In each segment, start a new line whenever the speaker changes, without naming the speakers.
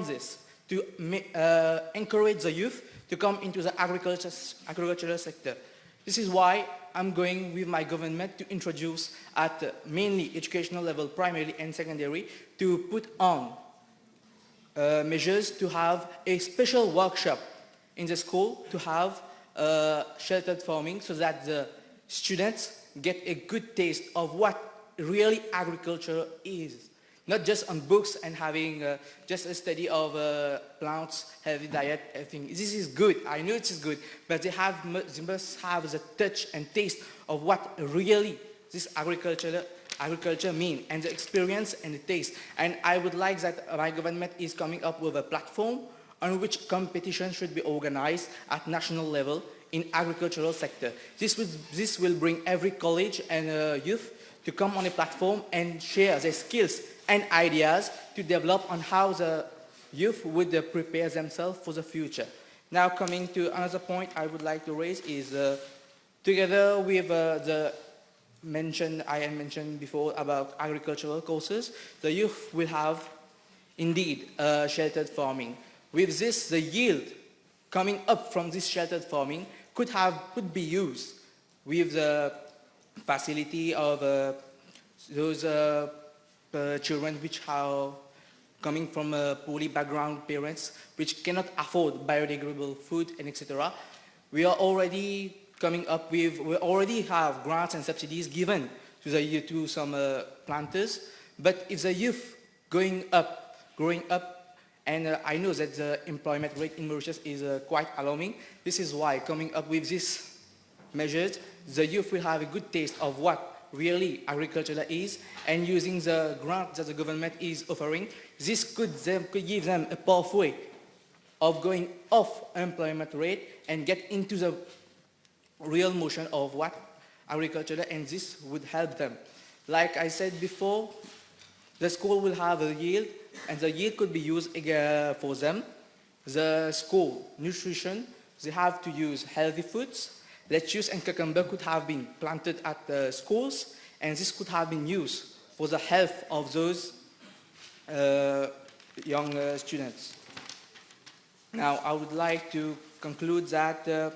this, to encourage the youth to come into the agricultural sector. This is why I'm going with my government to introduce at mainly educational level, primary and secondary, to put on measures to have a special workshop in the school to have sheltered farming so that the students get a good taste of what really agriculture is. Not just on books and having just a study of plants, healthy diet, everything. This is good, I know it is good, but they must have the touch and taste of what really this agriculture means, and the experience and the taste. And I would like that my government is coming up with a platform on which competition should be organized at national level in agricultural sector. This will bring every college and youth to come on a platform and share their skills and ideas to develop on how the youth would prepare themselves for the future. Now coming to another point I would like to raise is together with the I had mentioned before about agricultural courses, the youth will have indeed sheltered farming. With this, the yield coming up from this sheltered farming could be used with the facility of those children which are coming from poorly background parents which cannot afford biodegradable food and etc. We are already coming up with, we already have grants and subsidies given to some planters, but if the youth growing up, and I know that the employment rate in Mauritius is quite alarming, this is why coming up with these measures, the youth will have a good taste of what really agriculture is, and using the grant that the government is offering, this could give them a pathway of going off employment rate and get into the real motion of what agriculture, and this would help them. Like I said before, the school will have a yield, and the yield could be used for them. The school nutrition, they have to use healthy foods. Lettuce and cucumber could have been planted at the schools, and this could have been used for the health of those young students. Now, I would like to conclude that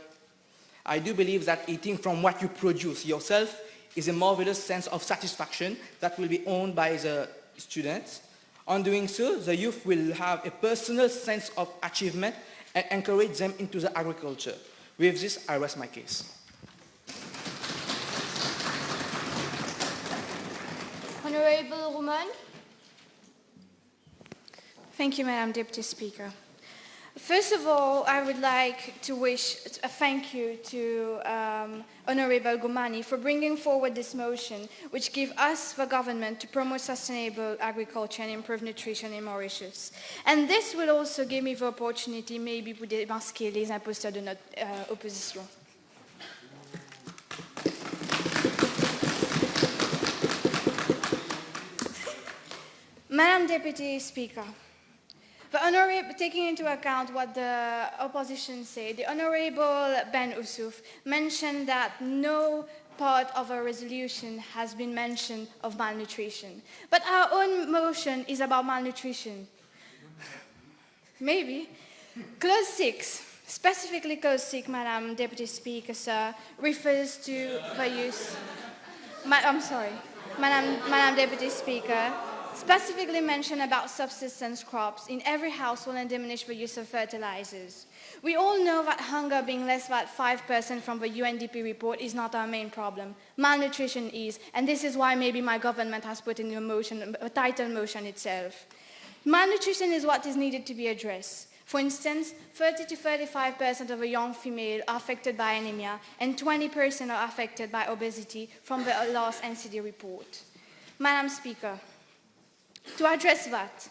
I do believe that eating from what you produce yourself is a marvelous sense of satisfaction that will be owned by the students. On doing so, the youth will have a personal sense of achievement and encourage them into the agriculture. With this, I rest my case.
Honorable Roman. Thank you, Madam Deputy Speaker. First of all, I would like to wish a thank you to Honorable Goumani for bringing forward this motion, which gives us, the government, to promote sustainable agriculture and improve nutrition in Mauritius. And this will also give me the opportunity, maybe, pour démasquer les imposteurs de notre opposition. Madam Deputy Speaker, taking into account what the opposition said, the Honourable Ben Oussouf mentioned that no part of our resolution has been mentioned of malnutrition. But our own motion is about malnutrition. Maybe. Clause 6, specifically Clause 6, Madam Deputy Speaker, sir, refers to the use... Madam Deputy Speaker, specifically mention about subsistence crops in every household and diminish the use of fertilizers. We all know that hunger being less than 5% from the UNDP report is not our main problem. Malnutrition is, and this is why maybe my government has put in the motion, a title motion itself. Malnutrition is what is needed to be addressed. For instance, 30 to 35% of the young female are affected by anemia, and 20% are affected by obesity from the last NCD report. Madam Speaker, to address that,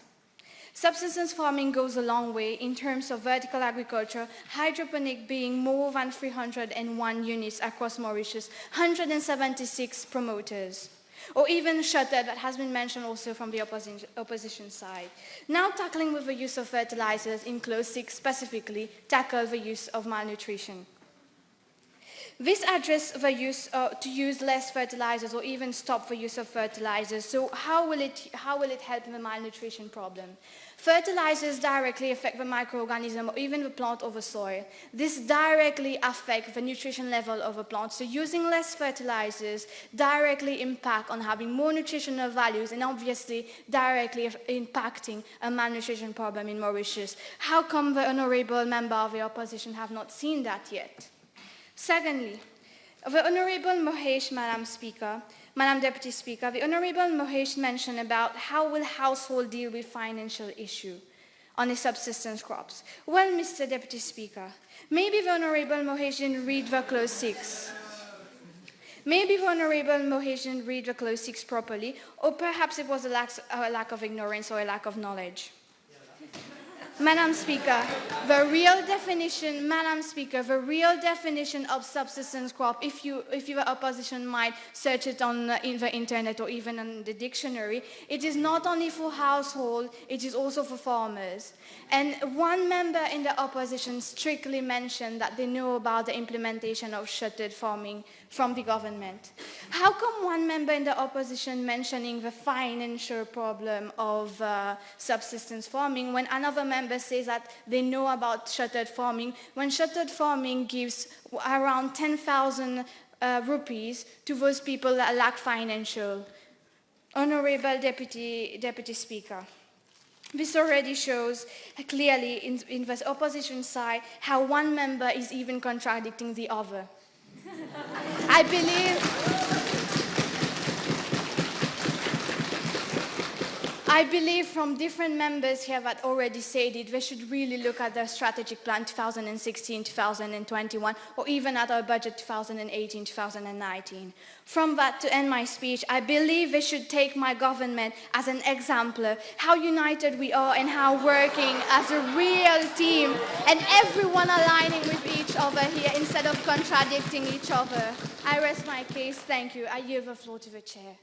subsistence farming goes a long way in terms of vertical agriculture, hydroponic being more than 301 units across Mauritius, 176 promoters, or even shuttered, that has been mentioned also from the opposition side. Now tackling with the use of fertilizers in Clause 6 specifically, tackle the use of malnutrition. This addresses the use to use less fertilizers or even stop the use of fertilizers. So how will it help in the malnutrition problem? Fertilizers directly affect the microorganism or even the plant or the soil. This directly affects the nutrition level of the plant. So using less fertilizers directly impact on having more nutritional values and obviously directly impacting a malnutrition problem in Mauritius. How come the honorable member of the opposition have not seen that yet? Secondly, the Honourable Mohesh, Madam Deputy Speaker, the Honourable Mohesh mentioned about how will household deal with financial issue on the subsistence crops. Well, Mr. Deputy Speaker, maybe the Honourable Mohesh didn't read the Clause 6. Maybe the Honourable Mohesh didn't read the Clause 6 properly, or perhaps it was a lack of ignorance or a lack of knowledge. Madam Speaker, the real definition of subsistence crop, if your opposition might search it on in the internet or even on the dictionary, it is not only for household, it is also for farmers. And one member in the opposition strictly mentioned that they know about the implementation of shuttered farming from the government. How come one member in the opposition mentioning the financial problem of subsistence farming when another member says that they know about shuttered farming, when shuttered farming gives around 10,000 rupees to those people that lack financial? Honorable Deputy Speaker, this already shows clearly in the opposition side how one member is even contradicting the other. I believe from different members here that already said it, they should really look at their strategic plan 2016-2021, or even at our budget 2018-2019. From that, to end my speech, I believe they should take my government as an example, how united we are and how working as a real team, and everyone aligning with each other here instead of contradicting each other. I rest my case. Thank you. I yield the floor to the chair.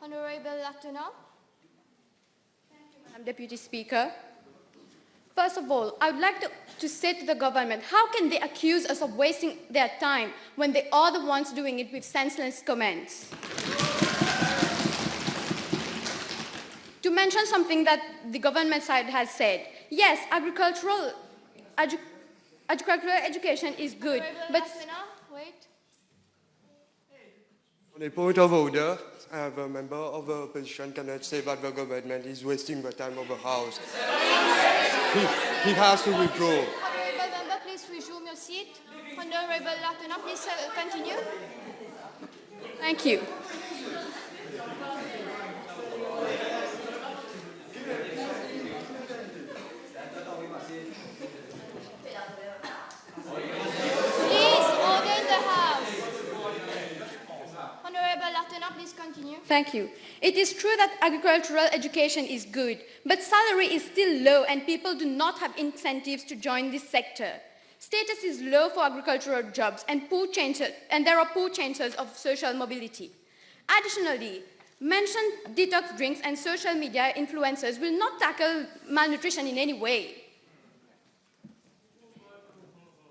Honorable Lieutenant. Thank you, Madam Deputy Speaker. First of all, I would like to say to the government, how can they accuse us of wasting their time when they are the ones doing it with senseless comments? To mention something that the government side has said, yes, agricultural education is good, but... Wait.
On a point of order, the member of the opposition cannot say that the government is wasting the time of the House. He has to withdraw.
Honorable member, please resume your seat. Honorable Lieutenant, please continue. Thank you. Please continue. Thank you. It is true that agricultural education is good, but salary is still low and people do not have incentives to join this sector. Status is low for agricultural jobs and there are poor chances of social mobility. Additionally, mentioned detox drinks and social media influencers will not tackle malnutrition in any way.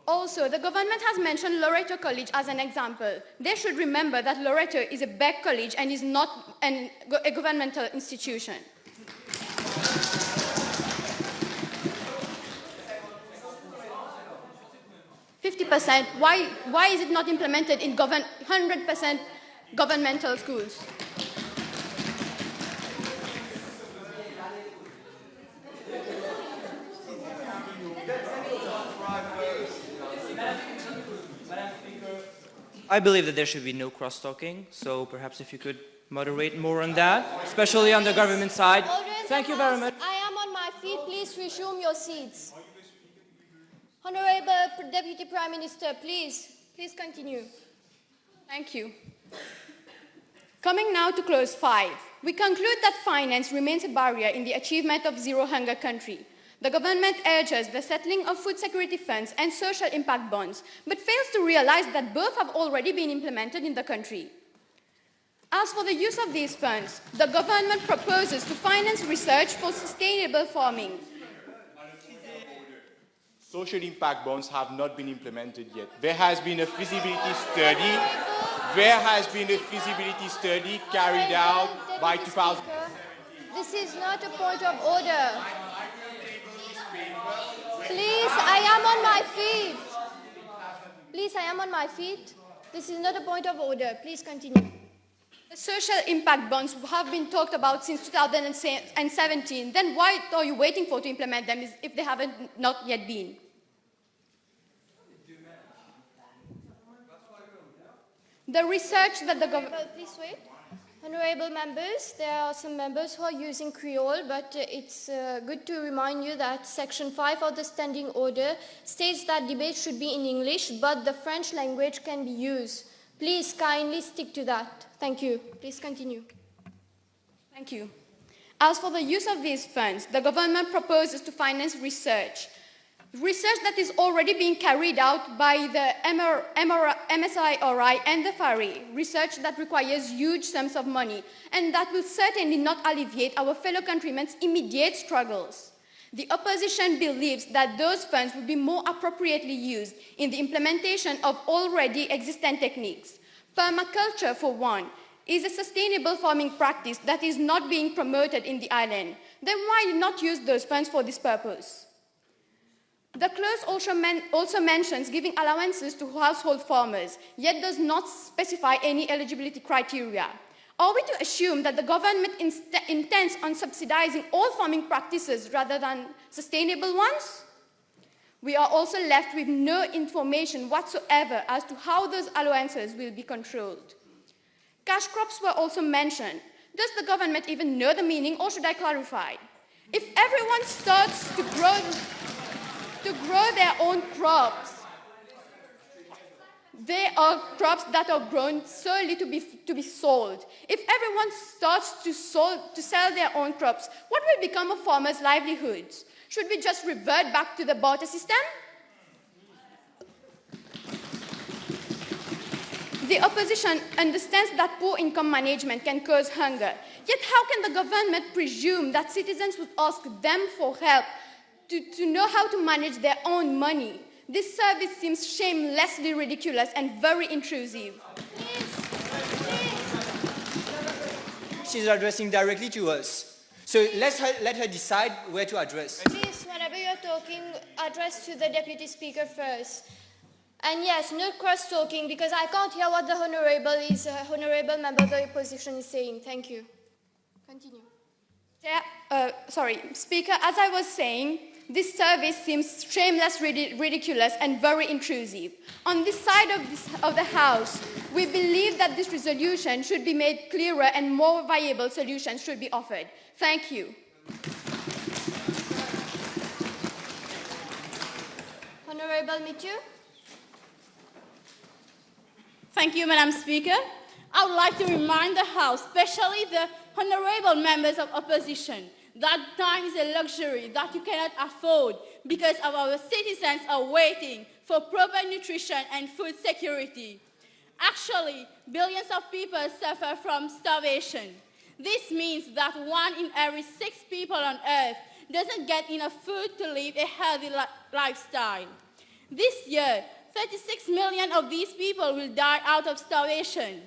Also, the government has mentioned Loreto College as an example. They should remember that Loreto is a big college and is not a governmental institution. %. Why is it not implemented in 100% governmental schools?
I believe that there should be no cross-talking, so perhaps if you could moderate more on that, especially on the government side. Thank you very much.
I am on my feet. Please resume your seats. Honorable Deputy Prime Minister, please continue. Thank you. Coming now to Clause 5, we conclude that finance remains a barrier in the achievement of zero hunger country. The government urges the settling of food security funds and social impact bonds, but fails to realize that both have already been implemented in the country. As for the use of these funds, the government proposes to finance research for sustainable farming.
social impact bonds have not been implemented yet. There has been a feasibility study. There has been a feasibility study carried out by 2000.
This is not a point of order. Please, I am on my feet. Please, I am on my feet. This is not a point of order. Please continue. The social impact bonds have been talked about since 2017. Then why are you waiting for to implement them if they haven't not yet been? The research that the government... Please wait. Honorable members, there are some members who are using Creole, but it's good to remind you that Section 5 of the Standing Order states that debate should be in English, but the French language can be used. Please kindly stick to that. Thank you. Please continue. Thank you. As for the use of these funds, the government proposes to finance research. Research that is already being carried out by the MSIRI and the FARI, research that requires huge sums of money and that will certainly not alleviate our fellow countrymen's immediate struggles. The opposition believes that those funds will be more appropriately used in the implementation of already existing techniques. Permaculture, for one, is a sustainable farming practice that is not being promoted in the island. Then why not use those funds for this purpose? The clause also mentions giving allowances to household farmers, yet does not specify any eligibility criteria. Are we to assume that the government intends on subsidizing all farming practices rather than sustainable ones? We are also left with no information whatsoever as to how those allowances will be controlled. Cash crops were also mentioned. Does the government even know the meaning, or should I clarify? If everyone starts to grow their own crops, they are crops that are grown solely to be sold. If everyone starts to sell their own crops, what will become of farmers' livelihoods? Should we just revert back to the barter system? The opposition understands that poor income management can cause hunger. Yet how can the government presume that citizens would ask them for help to know how to manage their own money? This service seems shamelessly ridiculous and very intrusive.
She's addressing directly to us. So let her decide where to address.
Please, whenever you're talking, address to the Deputy Speaker first. And yes, no cross-talking, because I can't hear what the honourable member of the opposition is saying. Thank you. Continue. Speaker, as I was saying, this service seems shamelessly ridiculous and very intrusive. On this side of the House, we believe that this resolution should be made clearer and more viable solutions should be offered. Thank you. Honourable Mitchell.
Thank you, Madam Speaker. I would like to remind the House, especially the honourable members of opposition, that time is a luxury that you cannot afford because our citizens are waiting for proper nutrition and food security. Actually, billions of people suffer from starvation. This means that 1 in every 6 people on Earth doesn't get enough food to live a healthy lifestyle. This year, 36 million of these people will die out of starvation.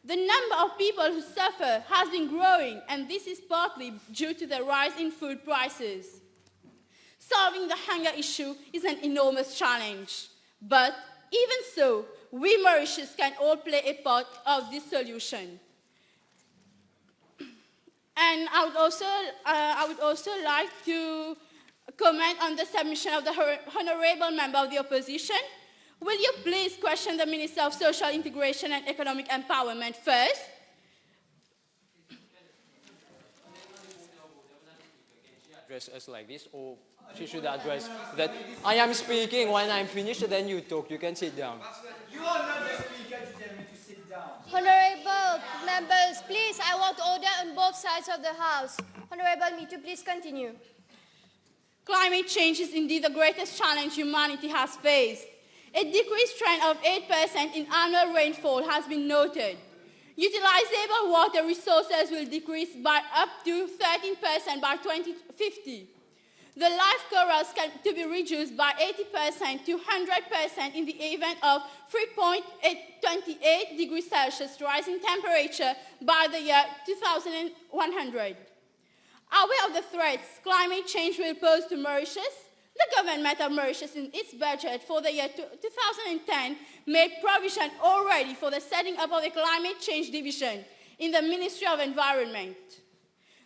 The number of people who suffer has been growing, and this is partly due to the rise in food prices. Solving the hunger issue is an enormous challenge. But even so, we Mauritians can all play a part of this solution. And I would also like to comment on the submission of the honourable member of the opposition. Will you please question the Minister of Social Integration and Economic Empowerment first?
Address us like this, or she should address that I am speaking. When I'm finished, then you talk. You can sit down.
You are not the speaker to tell me to sit down.
Honourable members, please, I want order on both sides of the House. Honourable Mitu, please continue.
Climate change is indeed the greatest challenge humanity has faced. A decreased trend of 8% in annual rainfall has been noted. Utilizable water resources will decrease by up to 13% by 2050. The life corals can to be reduced by 80% to 100% in the event of 3.28 degrees Celsius rise in temperature by the year 2100. Aware of the threats climate change will pose to Mauritius, the government of Mauritius in its budget for the year 2010 made provision already for the setting up of a climate change division in the Ministry of Environment.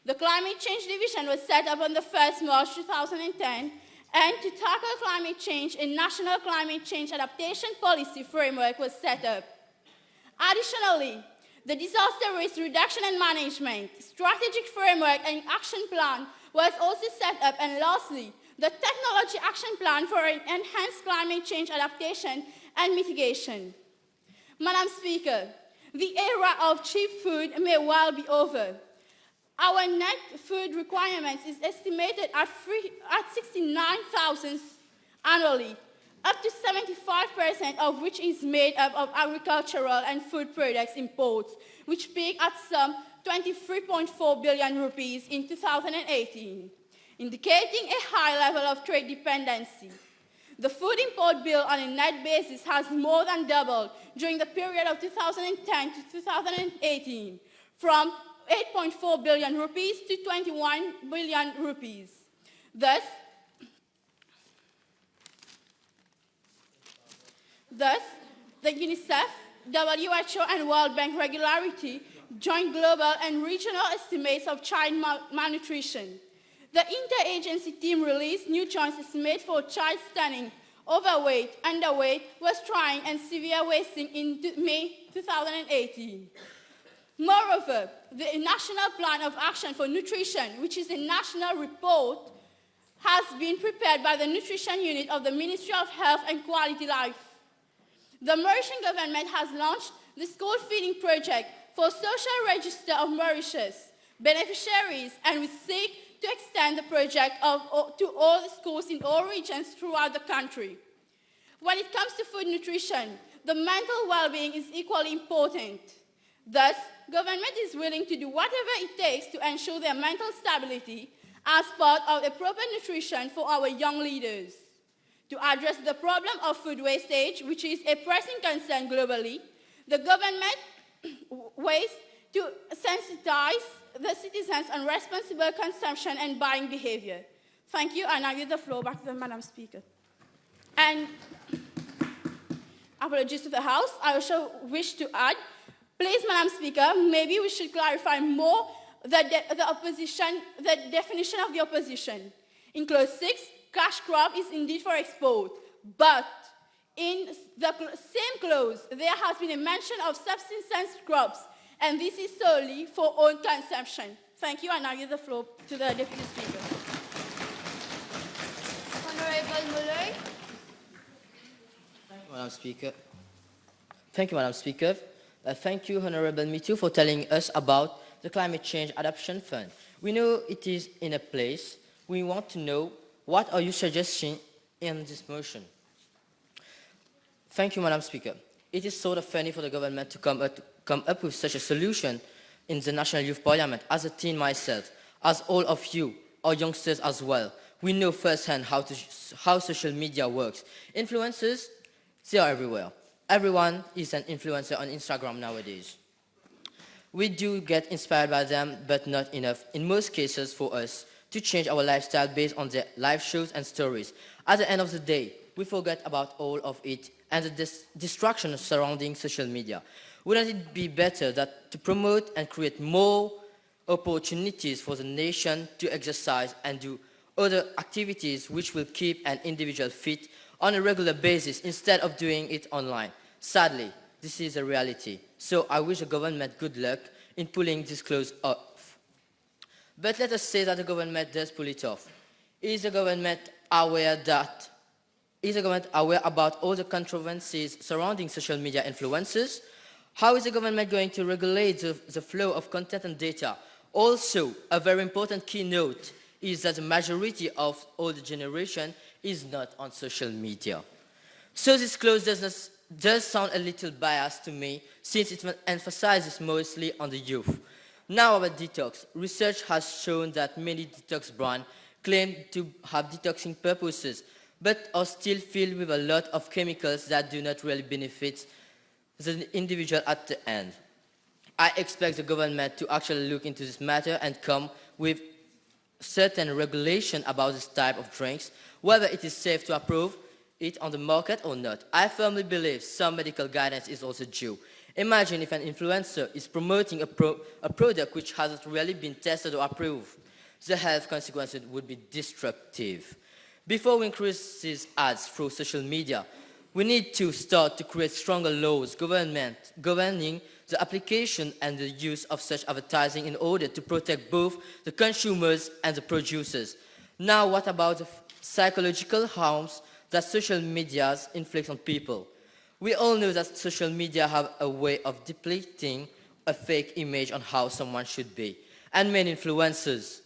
The Climate Change Division was set up on the 1st March 2010, and to tackle climate change, a national climate change adaptation policy framework was set up. Additionally, the Disaster Risk Reduction and Management Strategic Framework and Action Plan was also set up, and lastly, the Technology Action Plan for enhanced climate change adaptation and mitigation. Madam Speaker, the era of cheap food may well be over. Our net food requirements is estimated at 69,000 annually, up to 75% of which is made up of agricultural and food products imports, which peaked at some 23.4 billion rupees in 2018, indicating a high level of trade dependency. The food import bill on a net basis has more than doubled during the period of 2010 to 2018, from 8.4 billion rupees to 21 billion rupees. Thus, the UNICEF, WHO, and World Bank regularity joint global and regional estimates of child malnutrition. The interagency team released new joint estimates for child stunning, overweight, underweight, was-trying, and severe wasting in May 2018. Moreover, the National Plan of Action for Nutrition, which is a national report, has been prepared by the Nutrition Unit of the Ministry of Health and Quality Life. The Mauritian government has launched the School Feeding Project for Social Register of Mauritius beneficiaries, and we seek to extend the project to all the schools in all regions throughout the country. When it comes to food nutrition, the mental well-being is equally important. Thus, government is willing to do whatever it takes to ensure their mental stability as part of a proper nutrition for our young leaders. To address the problem of food wastage, which is a pressing concern globally, the government ways to sensitize the citizens on responsible consumption and buying behavior. Thank you, and I give the floor back to the Madam Speaker. And apologies to the House, I also wish to add, please, Madam Speaker, maybe we should clarify more the definition of the opposition. In clause 6, cash crop is indeed for export, but in the same clause, there has been a mention of subsistence crops, and this is solely for own consumption. Thank you, and I give the floor to the Deputy Speaker.
Honorable Muller.
Madam Speaker. Thank you, Madam Speaker. Thank you, Honorable Mitu, for telling us about the Climate Change Adaptation Fund. We know it is in a place. We want to know what are your suggestions in this motion. Thank you, Madam Speaker. It is sort of funny for the government to come up with such a solution in the National Youth Parliament. As a teen myself, as all of you, are youngsters as well, we know firsthand how social media works. Influencers, they are everywhere. Everyone is an influencer on Instagram nowadays. We do get inspired by them, but not enough, in most cases, for us to change our lifestyle based on their live shows and stories. At the end of the day, we forget about all of it and the distraction surrounding social media. Wouldn't it be better to promote and create more opportunities for the nation to exercise and do other activities which will keep an individual fit on a regular basis instead of doing it online? Sadly, this is a reality. So I wish the government good luck in pulling this clause off. But let us say that the government does pull it off. Is the government aware about all the controversies surrounding social media influencers? How is the government going to regulate the flow of content and data? Also, a very important keynote is that the majority of older generation is not on social media. So this clause does sound a little biased to me, since it emphasizes mostly on the youth. Now about detox. Research has shown that many detox brands claim to have detoxing purposes, but are still filled with a lot of chemicals that do not really benefit the individual at the end. I expect the government to actually look into this matter and come with certain regulation about this type of drinks, whether it is safe to approve it on the market or not. I firmly believe some medical guidance is also due. Imagine if an influencer is promoting a product which hasn't really been tested or approved. The health consequences would be destructive. Before we increase these ads through social media, we need to start to create stronger laws governing the application and the use of such advertising in order to protect both the consumers and the producers. Now, what about the psychological harms that social media inflicts on people? We all know that social media have a way of depleting a fake image on how someone should be, and many influencers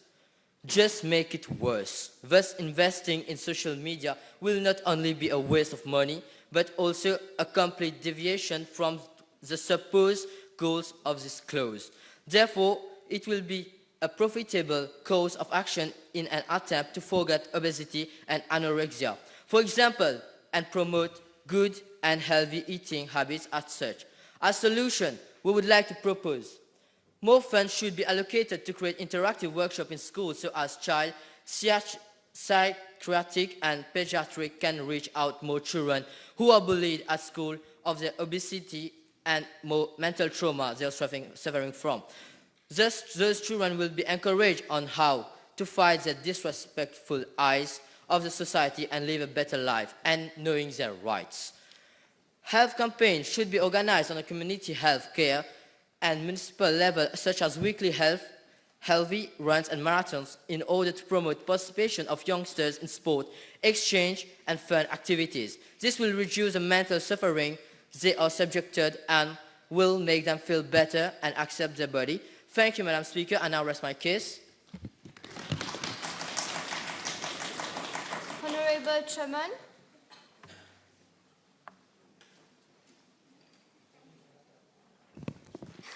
just make it worse. Thus, investing in social media will not only be a waste of money, but also a complete deviation from the supposed goals of this clause. Therefore, it will be a profitable course of action in an attempt to forget obesity and anorexia, for example, and promote good and healthy eating habits as such. As a solution, we would like to propose more funds should be allocated to create interactive workshops in schools so as child psychiatric and pediatric can reach out more children who are bullied at school of their obesity and more mental trauma they are suffering from. Thus, those children will be encouraged on how to fight the disrespectful eyes of the society and live a better life and knowing their rights. Health campaigns should be organized on a community health care and municipal level, such as weekly healthy runs and marathons, in order to promote participation of youngsters in sport, exchange, and fun activities. This will reduce the mental suffering they are subjected and will make them feel better and accept their body. Thank you, Madam Speaker. I now rest my case.
Honorable Chairman.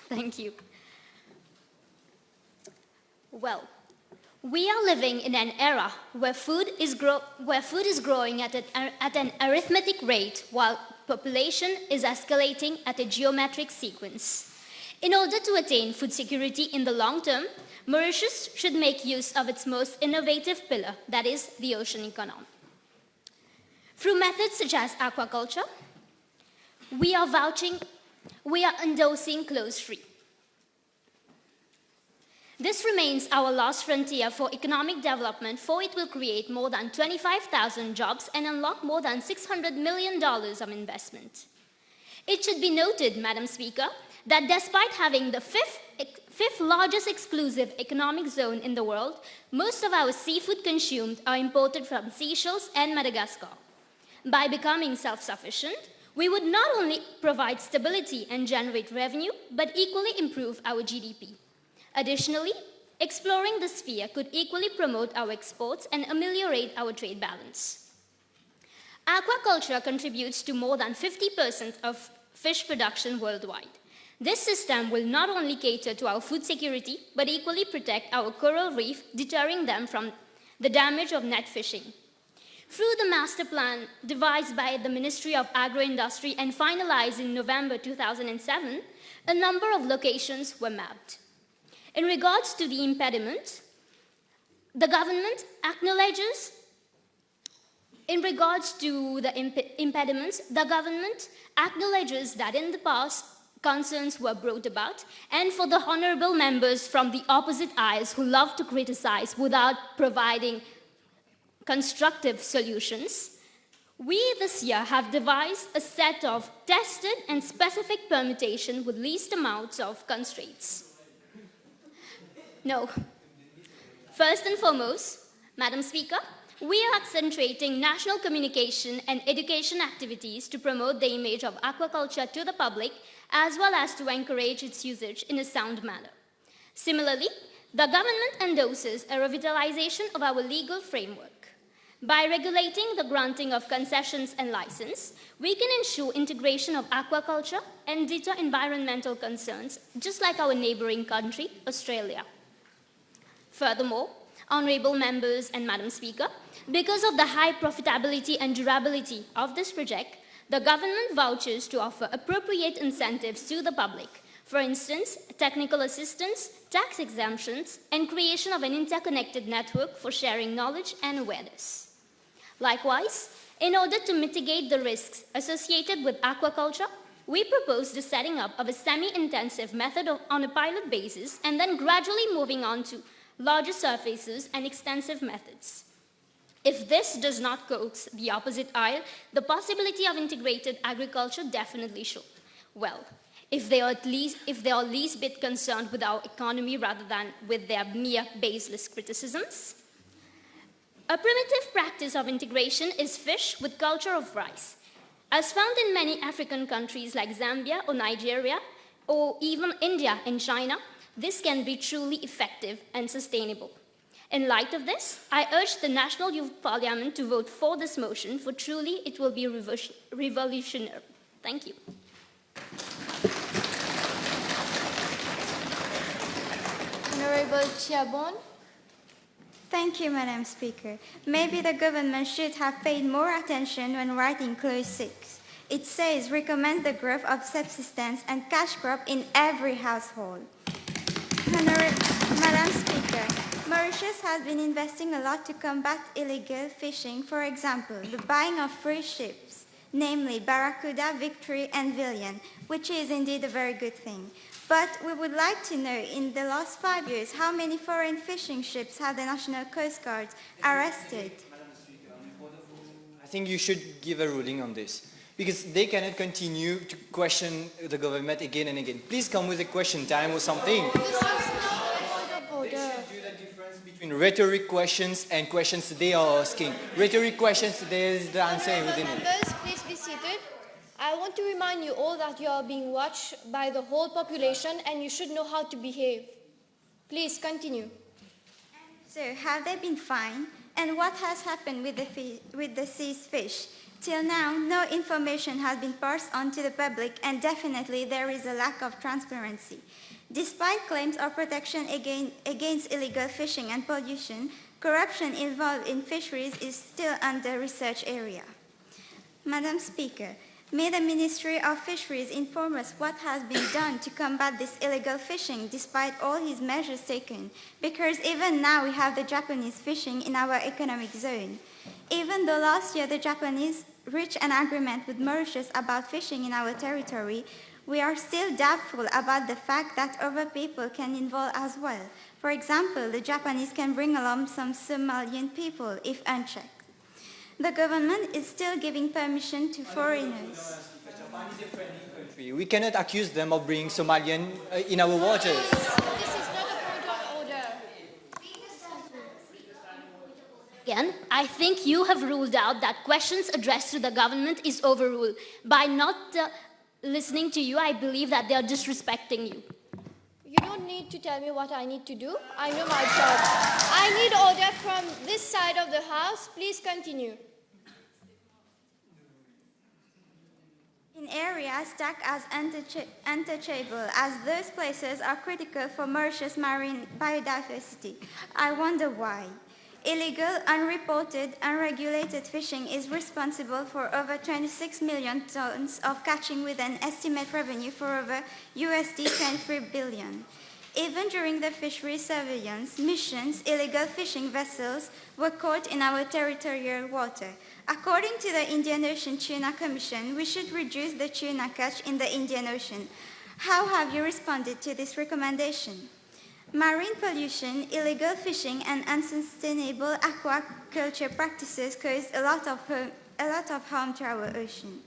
Thank you. Well, we are living in an era where food is growing at an arithmetic rate while population is escalating at a geometric sequence. In order to attain food security in the long term, Mauritius should make use of its most innovative pillar, that is, the ocean economy. Through methods such as aquaculture, we are endorsing close-free. This remains our last frontier for economic development, for it will create more than 25,000 jobs and unlock more than $600 million of investment. It should be noted, Madam Speaker, that despite having the fifth largest exclusive economic zone in the world, most of our seafood consumed are imported from Seychelles and Madagascar. By becoming self-sufficient, we would not only provide stability and generate revenue, but equally improve our GDP. Additionally, exploring the sphere could equally promote our exports and ameliorate our trade balance. Aquaculture contributes to more than 50% of fish production worldwide. This system will not only cater to our food security, but equally protect our coral reef, deterring them from the damage of net fishing. Through the master plan devised by the Ministry of Agro-Industry and finalized in November 2007, a number of locations were mapped. In regards to the impediments, the government acknowledges that in the past, concerns were brought about, and for the honorable members from the opposite aisles who love to criticize without providing constructive solutions, we this year have devised a set of tested and specific permutation with least amounts of constraints. No. First and foremost, Madam Speaker, we are accentuating national communication and education activities to promote the image of aquaculture to the public, as well as to encourage its usage in a sound manner. Similarly, the government endorses a revitalization of our legal framework. By regulating the granting of concessions and license, we can ensure integration of aquaculture and deter environmental concerns, just like our neighboring country, Australia. Furthermore, Honorable members and Madam Speaker, because of the high profitability and durability of this project, the government vouches to offer appropriate incentives to the public. For instance, technical assistance, tax exemptions, and creation of an interconnected network for sharing knowledge and awareness. Likewise, in order to mitigate the risks associated with aquaculture, we propose the setting up of a semi-intensive method on a pilot basis and then gradually moving on to larger surfaces and extensive methods. If this does not coax the opposite aisle, the possibility of integrated agriculture definitely should. Well, if they are least bit concerned with our economy rather than with their mere baseless criticisms. A primitive practice of integration is fish with culture of rice. As found in many African countries like Zambia or Nigeria, or even India and China, this can be truly effective and sustainable. In light of this, I urge the National Youth Parliament to vote for this motion, for truly it will be revolutionary. Thank you.
Honorable Chiabon.
Thank you, Madam Speaker. Maybe the government should have paid more attention when writing clause 6. It says recommends the growth of subsistence and cash crop in every household. Madam Speaker, Mauritius has been investing a lot to combat illegal fishing. For example, the buying of 3 ships, namely Barracuda, Victory, and Villian, which is indeed a very good thing. But we would like to know, in the last 5 years, how many foreign fishing ships have the National Coast Guard arrested?
I think you should give a ruling on this, because they cannot continue to question the government again and again. Please come with a question time or something. They should do the difference between rhetoric questions and questions they are asking. Rhetoric questions, there is the answer within it.
Members, please be seated. I want to remind you all that you are being watched by the whole population and you should know how to behave. Please continue.
So, have they been fined? And what has happened with the seized fish? Till now, no information has been passed on to the public, and definitely there is a lack of transparency. Despite claims of protection against illegal fishing and pollution, corruption involved in fisheries is still under research area. Madam Speaker, may the Ministry of Fisheries inform us what has been done to combat this illegal fishing despite all his measures taken, because even now we have the Japanese fishing in our economic zone. Even though last year the Japanese reached an agreement with Mauritius about fishing in our territory, we are still doubtful about the fact that other people can involve as well. For example, the Japanese can bring along some Somalian people if unchecked. The government is still giving permission to foreigners.
Japan is a friendly country. We cannot accuse them of bringing Somalian in our waters.
This is not a point of order.
Again, I think you have ruled out that questions addressed to the government is overruled. By not listening to you, I believe that they are disrespecting you.
You don't need to tell me what I need to do. I know my job. I need order from this side of the house. Please continue.
In areas tagged as untouchable, as those places are critical for Mauritius marine biodiversity. I wonder why. Illegal, unreported, unregulated fishing is responsible for over 26 million tons of catching with an estimated revenue for over USD 23 billion. Even during the fishery surveillance missions, illegal fishing vessels were caught in our territorial water. According to the Indian Ocean Tuna Commission, we should reduce the tuna catch in the Indian Ocean. How have you responded to this recommendation? Marine pollution, illegal fishing, and unsustainable aquaculture practices cause a lot of harm to our ocean.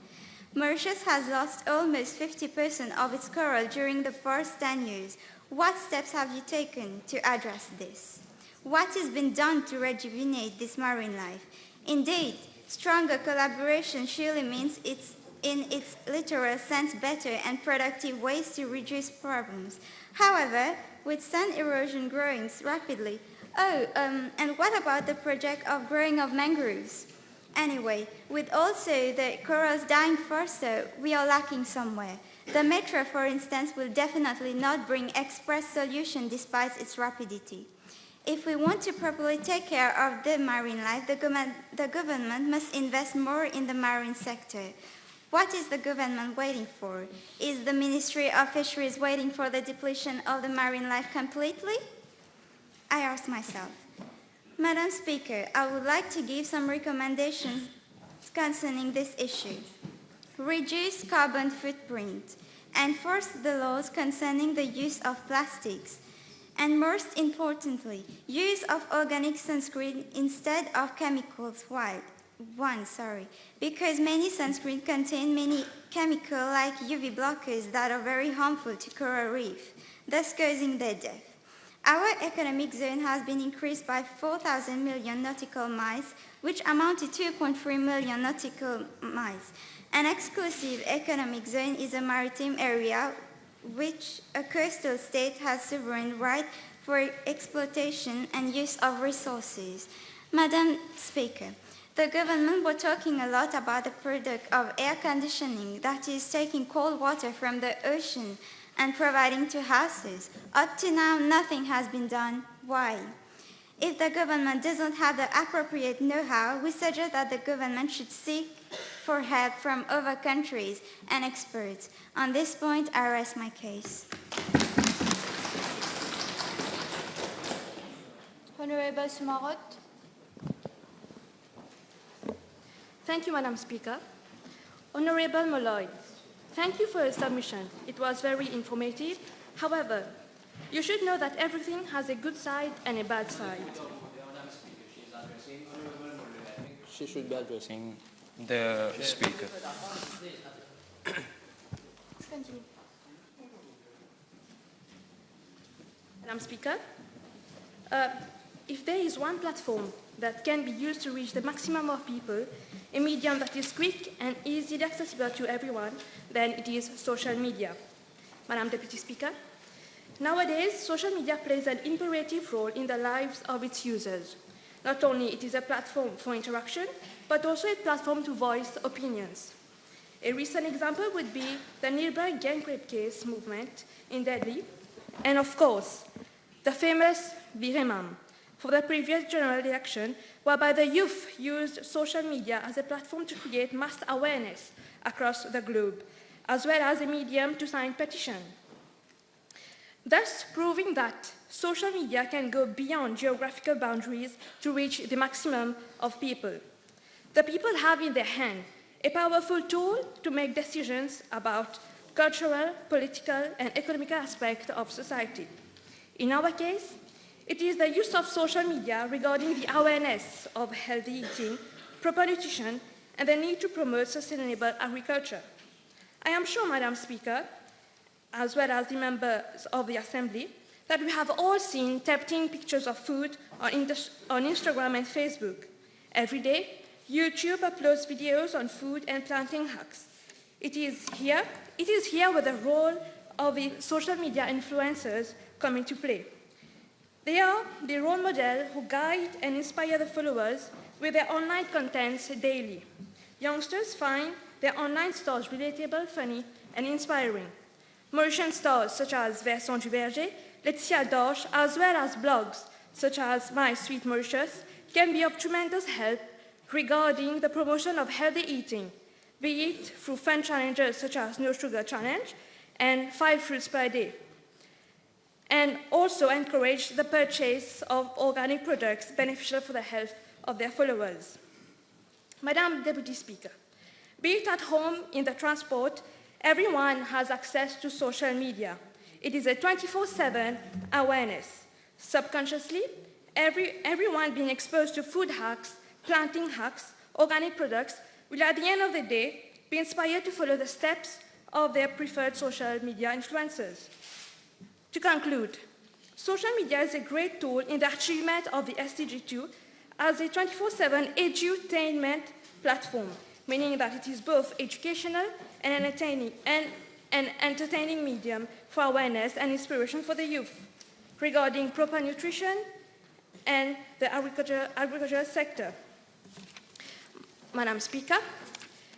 Mauritius has lost almost 50% of its coral during the past 10 years. What steps have you taken to address this? What has been done to rejuvenate this marine life? Indeed, stronger collaboration surely means it's in its literal sense better and productive ways to reduce problems. However, with sand erosion growing rapidly, and what about the project of growing of mangroves? Anyway, with also the corals dying faster, we are lacking somewhere. The metro, for instance, will definitely not bring express solution despite its rapidity. If we want to properly take care of the marine life, the government must invest more in the marine sector. What is the government waiting for? Is the Ministry of Fisheries waiting for the depletion of the marine life completely? I ask myself. Madam Speaker, I would like to give some recommendations concerning this issue. Reduce carbon footprint. Enforce the laws concerning the use of plastics. And most importantly, use of organic sunscreen instead of chemicals. Because many sunscreens contain many chemicals like UV blockers that are very harmful to coral reef, thus causing their death. Our economic zone has been increased by 4,000 million nautical miles, which amount to 2.3 million nautical miles. An exclusive economic zone is a maritime area which a coastal state has sovereign right for exploitation and use of resources. Madam Speaker, the government was talking a lot about the product of air conditioning, that is taking cold water from the ocean and providing to houses. Up to now, nothing has been done. Why? If the government doesn't have the appropriate know-how, we suggest that the government should seek for help from other countries and experts. On this point, I rest my case.
Honorable Sumarot.
Thank you, Madam Speaker. Honorable Molloy, thank you for your submission. It was very informative. However, you should know that everything has a good side and a bad side.
She should be addressing
The speaker.
Madam Speaker, if there is one platform that can be used to reach the maximum of people, a medium that is quick and easily accessible to everyone, then it is social media. Madam Deputy Speaker, nowadays, social media plays an imperative role in the lives of its users. Not only it is a platform for interaction, but also a platform to voice opinions. A recent example would be the nearby gang rape case movement in Delhi, and of course, the famous événement for the previous general election, whereby the youth used social media as a platform to create mass awareness across the globe, as well as a medium to sign petitions. Thus proving that social media can go beyond geographical boundaries to reach the maximum of people. The people have in their hand a powerful tool to make decisions about cultural, political, and economic aspects of society. In our case, it is the use of social media regarding the awareness of healthy eating, proper nutrition, and the need to promote sustainable agriculture. I am sure, Madam Speaker, as well as the members of the Assembly, that we have all seen tempting pictures of food on Instagram and Facebook. Every day, YouTube uploads videos on food and planting hacks. It is here where the role of the social media influencers come into play. They are the role model who guide and inspire the followers with their online contents daily. Youngsters find their online stores relatable, funny, and inspiring. Merchant stores such as Versant du Berger, Laetitia Dorsch, as well as blogs such as My Sweet Mauritius, can be of tremendous help regarding the promotion of healthy eating, be it through fun challenges such as No Sugar Challenge and 5 fruits per day, and also encourage the purchase of organic products beneficial for the health of their followers. Madam Deputy Speaker, be it at home, in the transport, everyone has access to social media. It is a 24/7 awareness. Subconsciously, everyone being exposed to food hacks, planting hacks, organic products, will at the end of the day be inspired to follow the steps of their preferred social media influencers. To conclude, social media is a great tool in the achievement of the SDG 2 as a 24/7 edutainment platform, meaning that it is both educational and entertaining medium for awareness and inspiration for the youth regarding proper nutrition and the agricultural sector. Madam Speaker,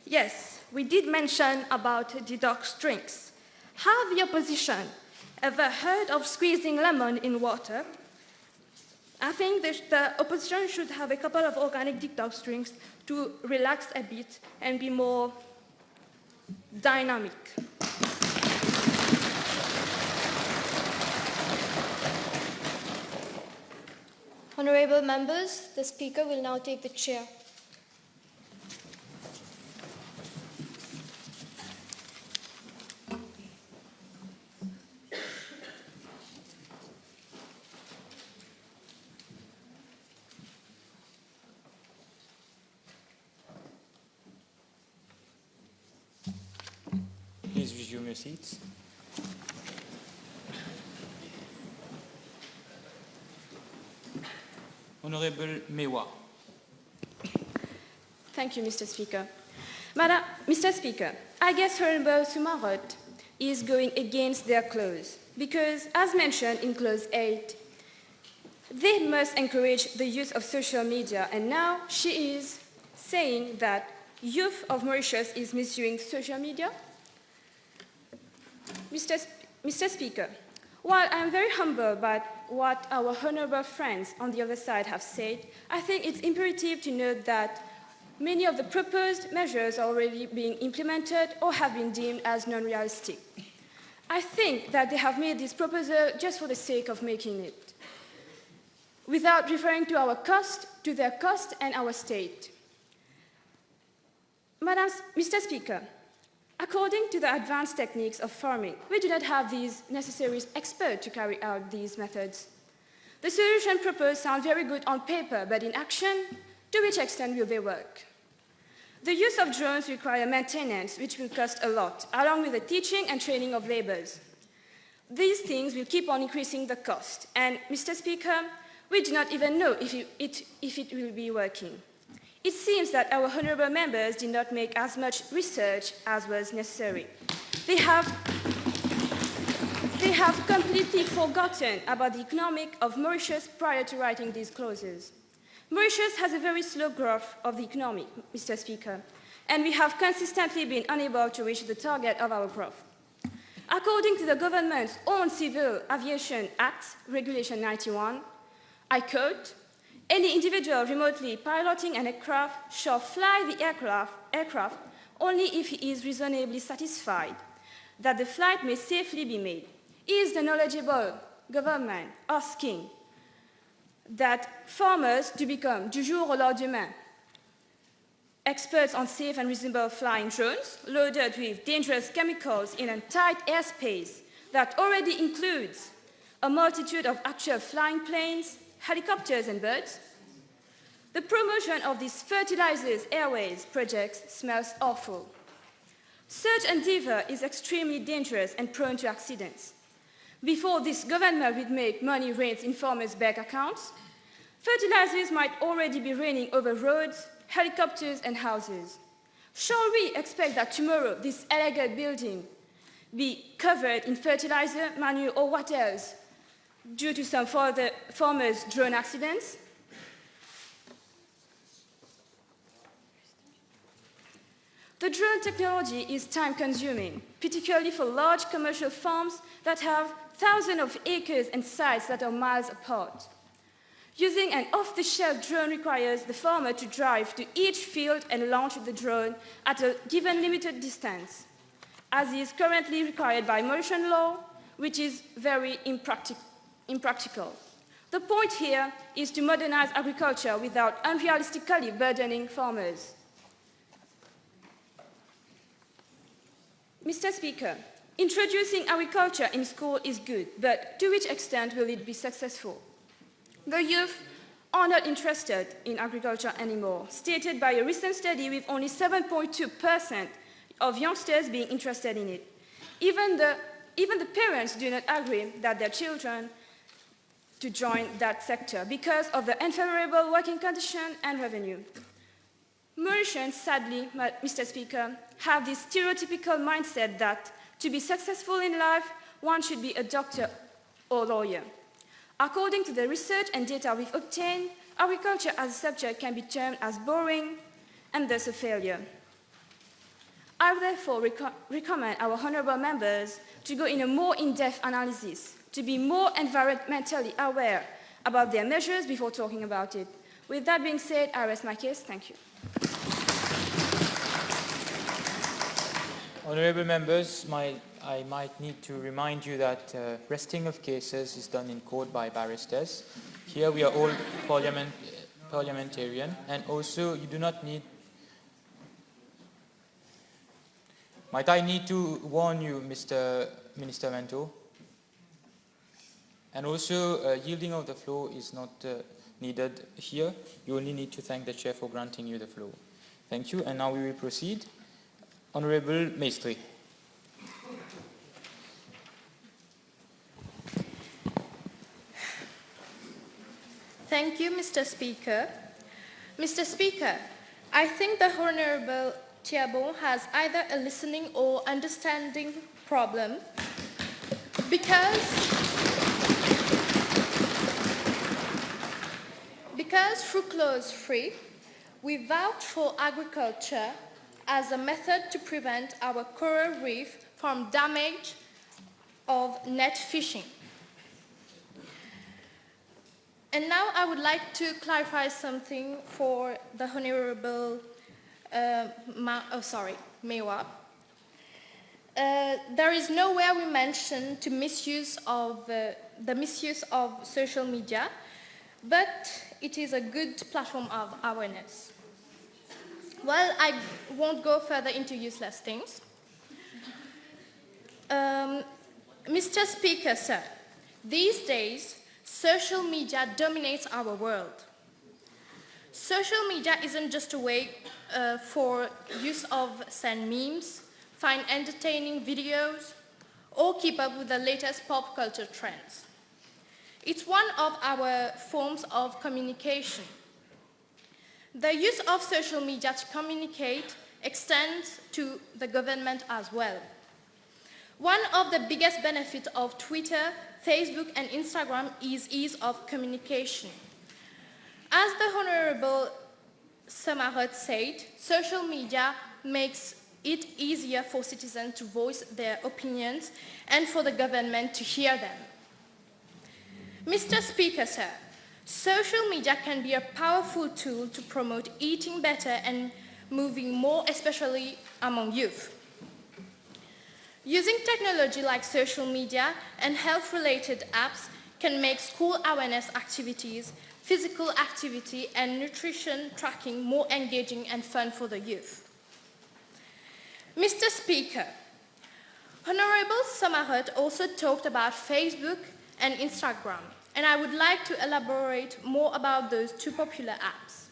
yes, we did mention about detox drinks. Have the opposition ever heard of squeezing lemon in water? I think the opposition should have a couple of organic detox drinks to relax a bit and be more dynamic.
Honorable members, the Speaker will now take the chair.
Please resume your seats. Honorable Mewa.
Thank you, Mr. Speaker. Mr. Speaker, I guess Honorable Sumarot is going against their clause because, as mentioned in clause 8, they must encourage the use of social media, and now she is saying that youth of Mauritius is misusing social media. Mr. Speaker, while I'm very humbled by what our honorable friends on the other side have said, I think it's imperative to note that many of the proposed measures are already being implemented or have been deemed as non-realistic. I think that they have made this proposal just for the sake of making it, without referring to their cost and our state. Mr. Speaker, according to the advanced techniques of farming, we do not have these necessary experts to carry out these methods. The solution proposed sounds very good on paper, but in action, to which extent will they work? The use of drones require maintenance, which will cost a lot, along with the teaching and training of laborers. These things will keep on increasing the cost, and, Mr. Speaker, we do not even know if it will be working. It seems that our honourable members did not make as much research as was necessary. They have completely forgotten about the economic of Mauritius prior to writing these clauses. Mauritius has a very slow growth of the economy, Mr. Speaker, and we have consistently been unable to reach the target of our growth. According to the government's own Civil Aviation Act, Regulation 91, I quote, "Any individual remotely piloting an aircraft shall fly the aircraft only if he is reasonably satisfied that the flight may safely be made." Is the knowledgeable government asking that farmers to become du jour au demain experts on safe and reasonable flying drones loaded with dangerous chemicals in a tight airspace that already includes a multitude of actual flying planes, helicopters and birds? The promotion of these fertilizers airways projects smells awful. Such endeavor is extremely dangerous and prone to accidents. Before this government would make money rains in farmers' bank accounts, fertilizers might already be raining over roads, helicopters and houses. Shall we expect that tomorrow this elegant building be covered in fertilizer, manure or what else due to some further farmers' drone accidents? The drone technology is time-consuming, particularly for large commercial farms that have thousands of acres and sites that are miles apart. Using an off-the-shelf drone requires the farmer to drive to each field and launch the drone at a given limited distance, as is currently required by Mauritian law, which is very impractical. The point here is to modernize agriculture without unrealistically burdening farmers. Mr. Speaker, introducing agriculture in school is good, but to which extent will it be successful? The youth are not interested in agriculture anymore, stated by a recent study with only 7.2% of youngsters being interested in it. Even the parents do not agree that their children to join that sector because of the unfavorable working condition and revenue. Mauritians, sadly, Mr. Speaker, have this stereotypical mindset that to be successful in life, one should be a doctor or lawyer. According to the research and data we've obtained, agriculture as a subject can be termed as boring and thus a failure. I therefore recommend our honourable members to go in a more in-depth analysis, to be more environmentally aware about their measures before talking about it. With that being said, I rest my case. Thank you.
Honourable members, I might need to remind you that resting of cases is done in court by barristers. Here we are all parliamentarian, and also you do not need... Might I need to warn you, Mr. Minister Mento? And also, yielding of the floor is not needed here. You only need to thank the chair for granting you the floor. Thank you, and now we will proceed. Honourable Maestri.
Thank you, Mr. Speaker. Mr. Speaker, I think the Honourable Thiabon has either a listening or understanding problem because through clause 3, we vouch for agriculture as a method to prevent our coral reef from damage of net fishing. And now I would like to clarify something for the Honourable Mewa. There is nowhere we mention the misuse of social media, but it is a good platform of awareness. Well, I won't go further into useless things. Mr. Speaker, sir, these days, social media dominates our world. Social media isn't just a way for use of send memes, find entertaining videos, or keep up with the latest pop culture trends. It's one of our forms of communication. The use of social media to communicate extends to the government as well. One of the biggest benefits of Twitter, Facebook, and Instagram is ease of communication. As the Honourable Samarot said, social media makes it easier for citizens to voice their opinions and for the government to hear them. Mr. Speaker, sir, social media can be a powerful tool to promote eating better and moving more, especially among youth. Using technology like social media and health-related apps can make school awareness activities, physical activity, and nutrition tracking more engaging and fun for the youth. Mr. Speaker, Honourable Samarot also talked about Facebook and Instagram, and I would like to elaborate more about those two popular apps.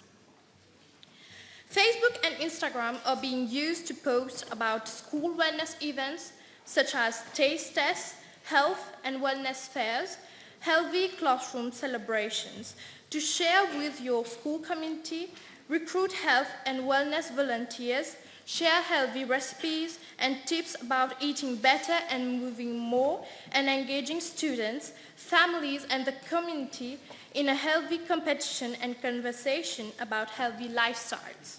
Facebook and Instagram are being used to post about school wellness events such as taste tests, health and wellness fairs, healthy classroom celebrations, to share with your school community, recruit health and wellness volunteers, share healthy recipes and tips about eating better and moving more, and engaging students, families and the community in a healthy competition and conversation about healthy lifestyles.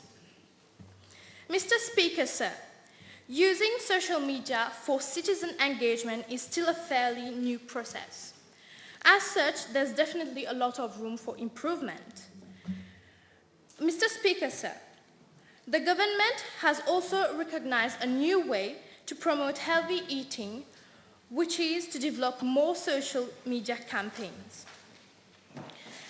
Mr. Speaker, sir, using social media for citizen engagement is still a fairly new process. As such, there's definitely a lot of room for improvement. Mr. Speaker, sir, the government has also recognized a new way to promote healthy eating, which is to develop more social media campaigns.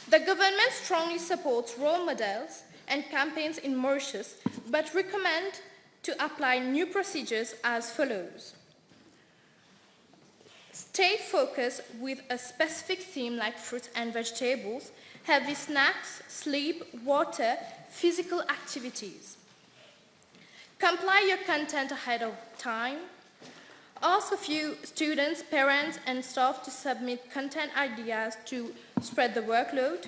The government strongly supports role models and campaigns in Mauritius, but recommend to apply new procedures as follows. Stay focused with a specific theme like fruits and vegetables, healthy snacks, sleep, water, physical activities. Compile your content ahead of time. Ask a few students, parents, and staff to submit content ideas to spread the workload.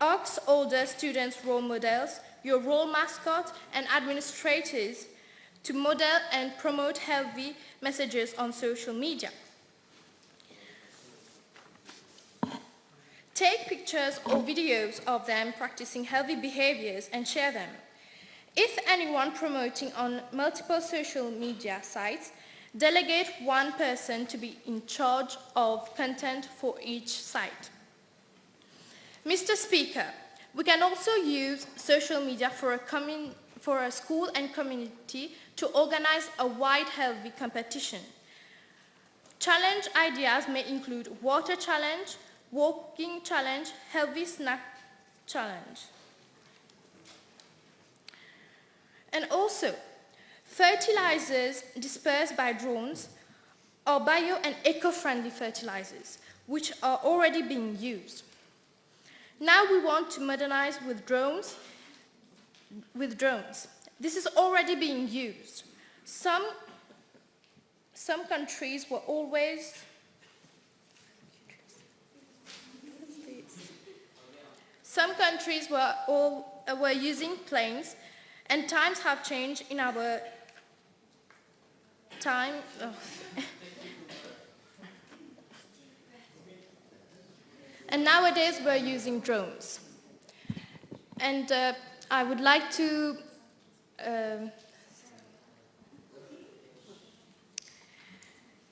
Ask older students, role models, your role mascot, and administrators to model and promote healthy messages on social media. Take pictures or videos of them practicing healthy behaviors and share them. If anyone promoting on multiple social media sites, delegate one person to be in charge of content for each site. Mr. Speaker, we can also use social media for a school and community to organize a wide healthy competition. Challenge ideas may include water challenge, walking challenge, healthy snack challenge. And also, fertilizers dispersed by drones are bio and eco-friendly fertilizers, which are already being used. Now we want to modernize with drones. This is already being used. Some countries were always were using planes, and times have changed in our time. And nowadays we're using drones. And I would like to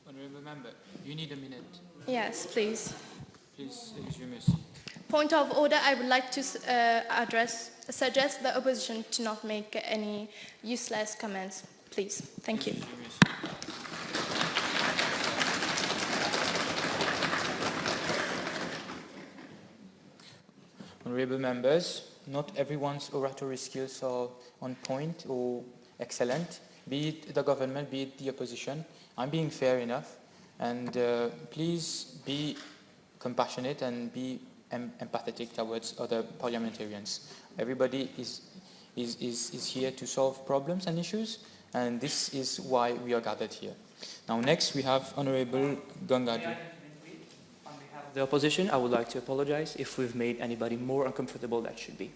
Honourable Member, you need a minute.
Yes, please.
Please resume.
Point of order, I would like to suggest the opposition to not make any useless comments, please. Thank you.
Honourable members, not everyone's oratory skills are on point or excellent, be it the government, be it the opposition. I'm being fair enough, and please be compassionate and be empathetic towards other parliamentarians. Everybody is here to solve problems and issues, and this is why we are gathered here. Now next we have Honourable Gangadu.
The opposition, I would like to apologize if we've made anybody more uncomfortable than should be.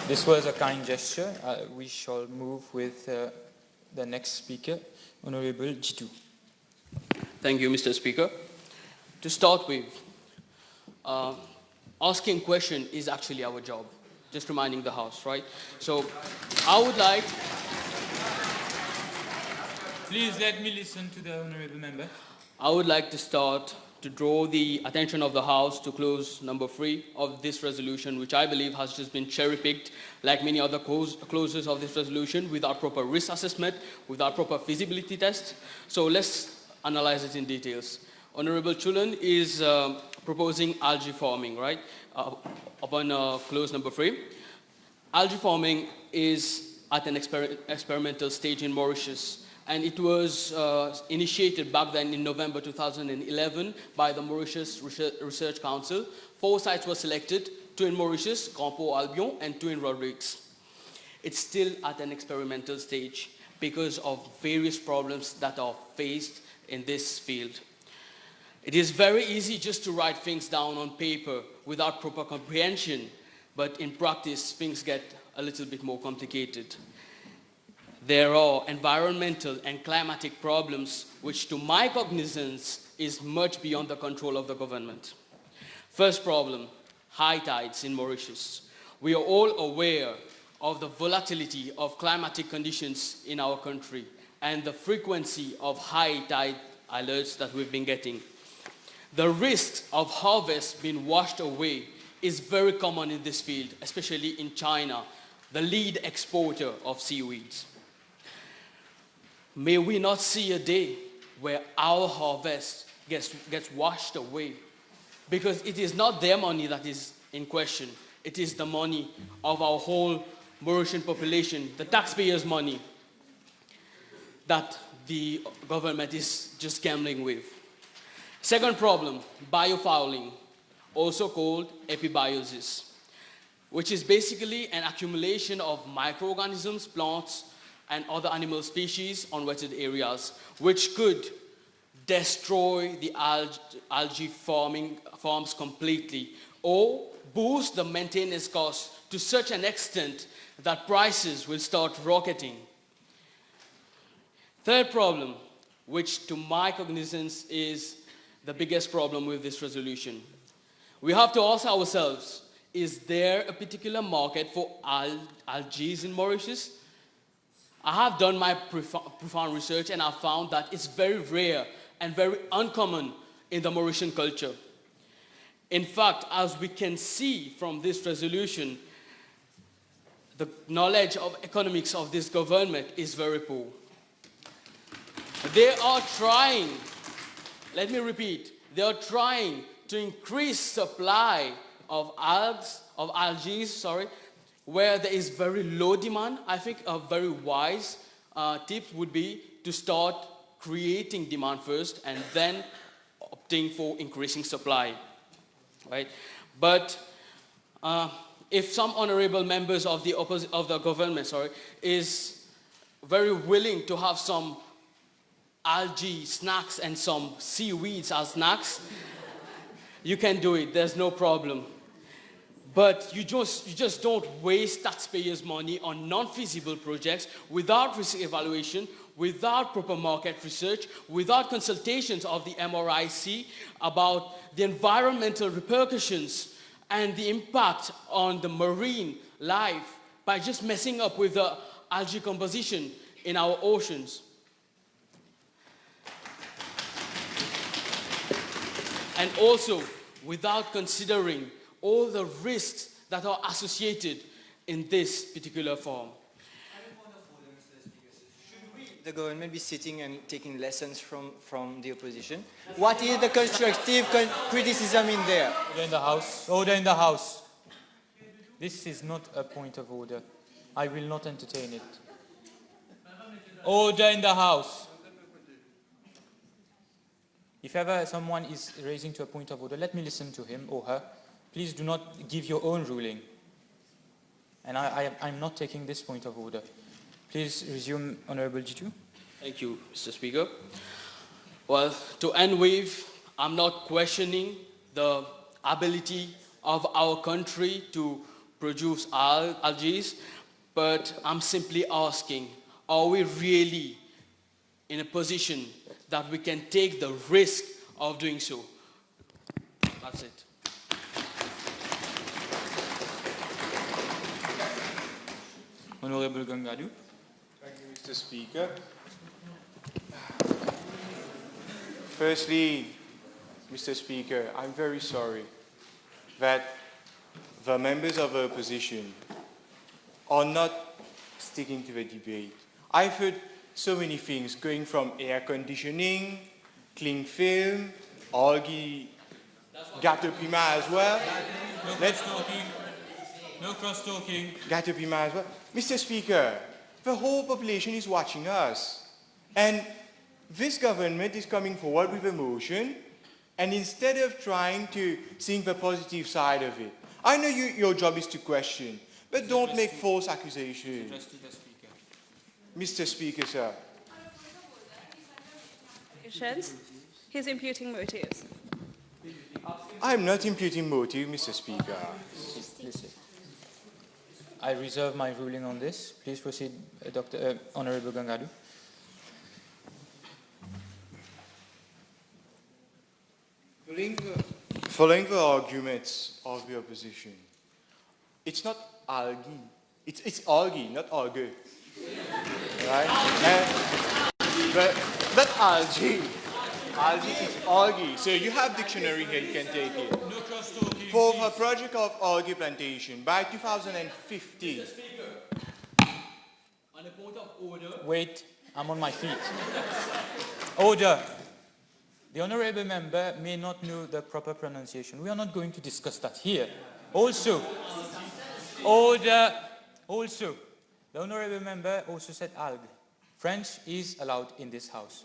This was a kind gesture. We shall move with the next speaker, Honourable Jitu.
Thank you, Mr. Speaker. To start with, asking question is actually our job. Just reminding the House, right? So I would like...
Please let me listen to the Honourable Member.
I would like to start to draw the attention of the House to clause number 3 of this resolution, which I believe has just been cherry-picked, like many other clauses of this resolution, without proper risk assessment, without proper feasibility test. So let's analyze it in details. Honourable Chulan is proposing algae farming, right, upon clause number 3. Algae farming is at an experimental stage in Mauritius, and it was initiated back then in November 2011 by the Mauritius Research Council. 4 sites were selected, 2 in Mauritius, Grand Port Albion, and 2 in Rodrigues. It's still at an experimental stage because of various problems that are faced in this field. It is very easy just to write things down on paper without proper comprehension, but in practice, things get a little bit more complicated. There are environmental and climatic problems which, to my cognizance, is much beyond the control of the government. First problem, high tides in Mauritius. We are all aware of the volatility of climatic conditions in our country and the frequency of high tide alerts that we've been getting. The risk of harvest being washed away is very common in this field, especially in China, the lead exporter of seaweeds. May we not see a day where our harvest gets washed away, because it is not their money that is in question. It is the money of our whole Mauritian population, the taxpayers' money, that the government is just gambling with. Second problem, biofouling, also called epibiosis, which is basically an accumulation of microorganisms, plants, and other animal species on wetted areas, which could destroy the algae farms completely, or boost the maintenance costs to such an extent that prices will start rocketing. Third problem, which to my cognizance is the biggest problem with this resolution. We have to ask ourselves, is there a particular market for algae in Mauritius? I have done my profound research and I found that it's very rare and very uncommon in the Mauritian culture. In fact, as we can see from this resolution, the knowledge of economics of this government is very poor. They are trying, let me repeat, they are trying to increase supply of algae, where there is very low demand. I think a very wise tip would be to start creating demand first and then opting for increasing supply, right? But if some honorable members of the government, is very willing to have some algae snacks and some seaweeds as snacks, you can do it, there's no problem. But you just don't waste taxpayers' money on non-feasible projects without risk evaluation, without proper market research, without consultations of the MRIC about the environmental repercussions and the impact on the marine life by just messing up with the algae composition in our oceans. And also, without considering all the risks that are associated in this particular form.
Should the government be sitting and taking lessons from the opposition? What is the constructive criticism in there?
Order in the House. Order in the House. This is not a point of order. I will not entertain it. Order in the House. If ever someone is raising to a point of order, let me listen to him or her. Please do not give your own ruling. And I'm not taking this point of order. Please resume, Honorable G2.
Thank you, Mr. Speaker. Well, to end with, I'm not questioning the ability of our country to produce algae, but I'm simply asking, are we really in a position that we can take the risk of doing so? That's it.
Honorable Gangadu.
Thank you, Mr. Speaker. Firstly, Mr. Speaker, I'm very sorry that the members of the opposition are not sticking to the debate. I've heard so many things, going from air conditioning, cling film, algae, gâteau pima as well.
No cross-talking. No cross-talking.
Gâteau pima as well. Mr. Speaker, the whole population is watching us. And this government is coming forward with a motion, and instead of trying to think the positive side of it, I know your job is to question, but don't make false accusations. Mr. Speaker, sir.
He's imputing motives.
I'm not imputing motive, Mr. Speaker.
Listen. I reserve my ruling on this. Please proceed, Honorable Gangadu.
Following the arguments of the opposition, it's not algae. It's algae, not algae. Right? But algae. Algae is algae. So you have dictionary here, you can take it.
No cross-talking.
For the project of algae plantation by 2050.
On a point of order.
Wait, I'm on my feet. Order. The honorable member may not know the proper pronunciation. We are not going to discuss that here. Also, order. Also, the honorable member also said algue. French is allowed in this house.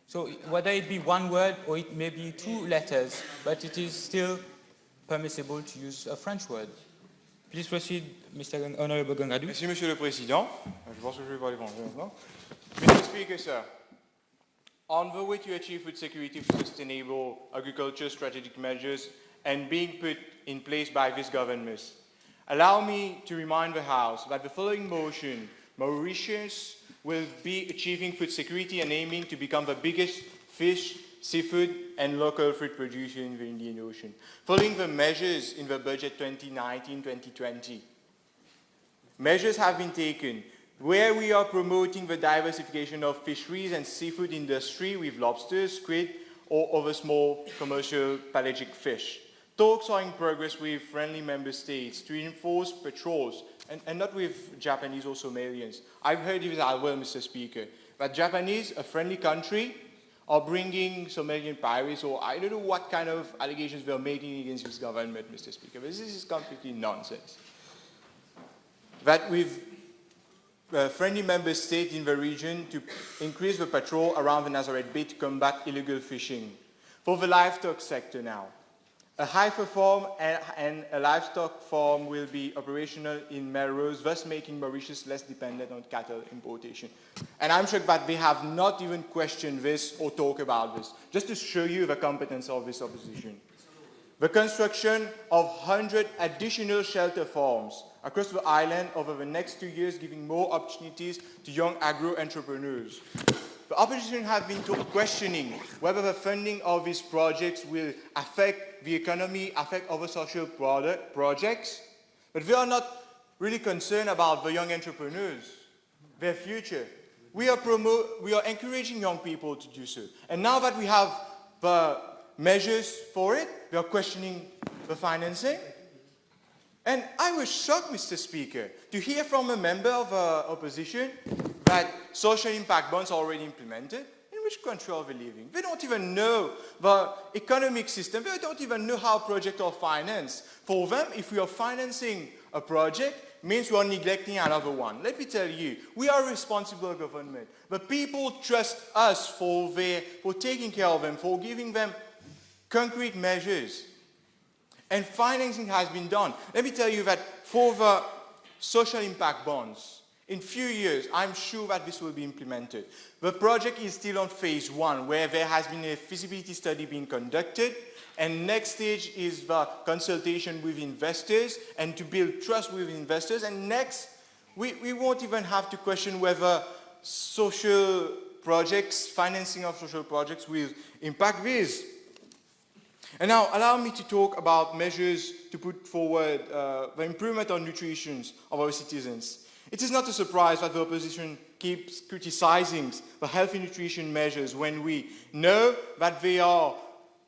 So whether it be one word or it may be two letters, but it is still permissible to use a French word. Please proceed, Mr. Honorable Gangadu.
Merci, Monsieur le Président. Je pense que je vais parler français maintenant. Mr. Speaker, sir, on the way to achieve food security for sustainable agriculture strategic measures and being put in place by this government, allow me to remind the House that the following motion, Mauritius will be achieving food security and aiming to become the biggest fish, seafood, and local fruit producer in the Indian Ocean, following the measures in the budget 2019-2020. Measures have been taken where we are promoting the diversification of fisheries and seafood industry with lobsters, squid, or other small commercial pelagic fish. Talks are in progress with friendly member states to enforce patrols, and not with Japanese or Somalians. I've heard it as well, Mr. Speaker, that Japanese, a friendly country, are bringing Somalian pirates, or I don't know what kind of allegations they're making against this government, Mr. Speaker, but this is completely nonsense. That with friendly member states in the region to increase the patrol around the Nazareth Bay to combat illegal fishing. For the livestock sector now, a heifer farm and a livestock farm will be operational in Melrose, thus making Mauritius less dependent on cattle importation. And I'm sure that they have not even questioned this or talked about this, just to show you the competence of this opposition. The construction of 100 additional shelter farms across the island over the next 2 years, giving more opportunities to young agro-entrepreneurs. The opposition have been questioning whether the funding of these projects will affect the economy, affect other social projects, but they are not really concerned about the young entrepreneurs, their future. We are encouraging young people to do so. And now that we have the measures for it, we are questioning the financing. And I was shocked, Mr. Speaker, to hear from a member of the opposition that social impact bonds are already implemented. In which country are they living? They don't even know the economic system. They don't even know how projects are financed. For them, if we are financing a project, means we are neglecting another one. Let me tell you, we are a responsible government. The people trust us for taking care of them, for giving them concrete measures. And financing has been done. Let me tell you that for the social impact bonds, in few years, I'm sure that this will be implemented. The project is still on phase 1, where there has been a feasibility study being conducted, and next stage is the consultation with investors and to build trust with investors. And next, we won't even have to question whether social projects, financing of social projects will impact this. And now, allow me to talk about measures to put forward the improvement on nutrition of our citizens. It is not a surprise that the opposition keeps criticizing the healthy nutrition measures when we know that they are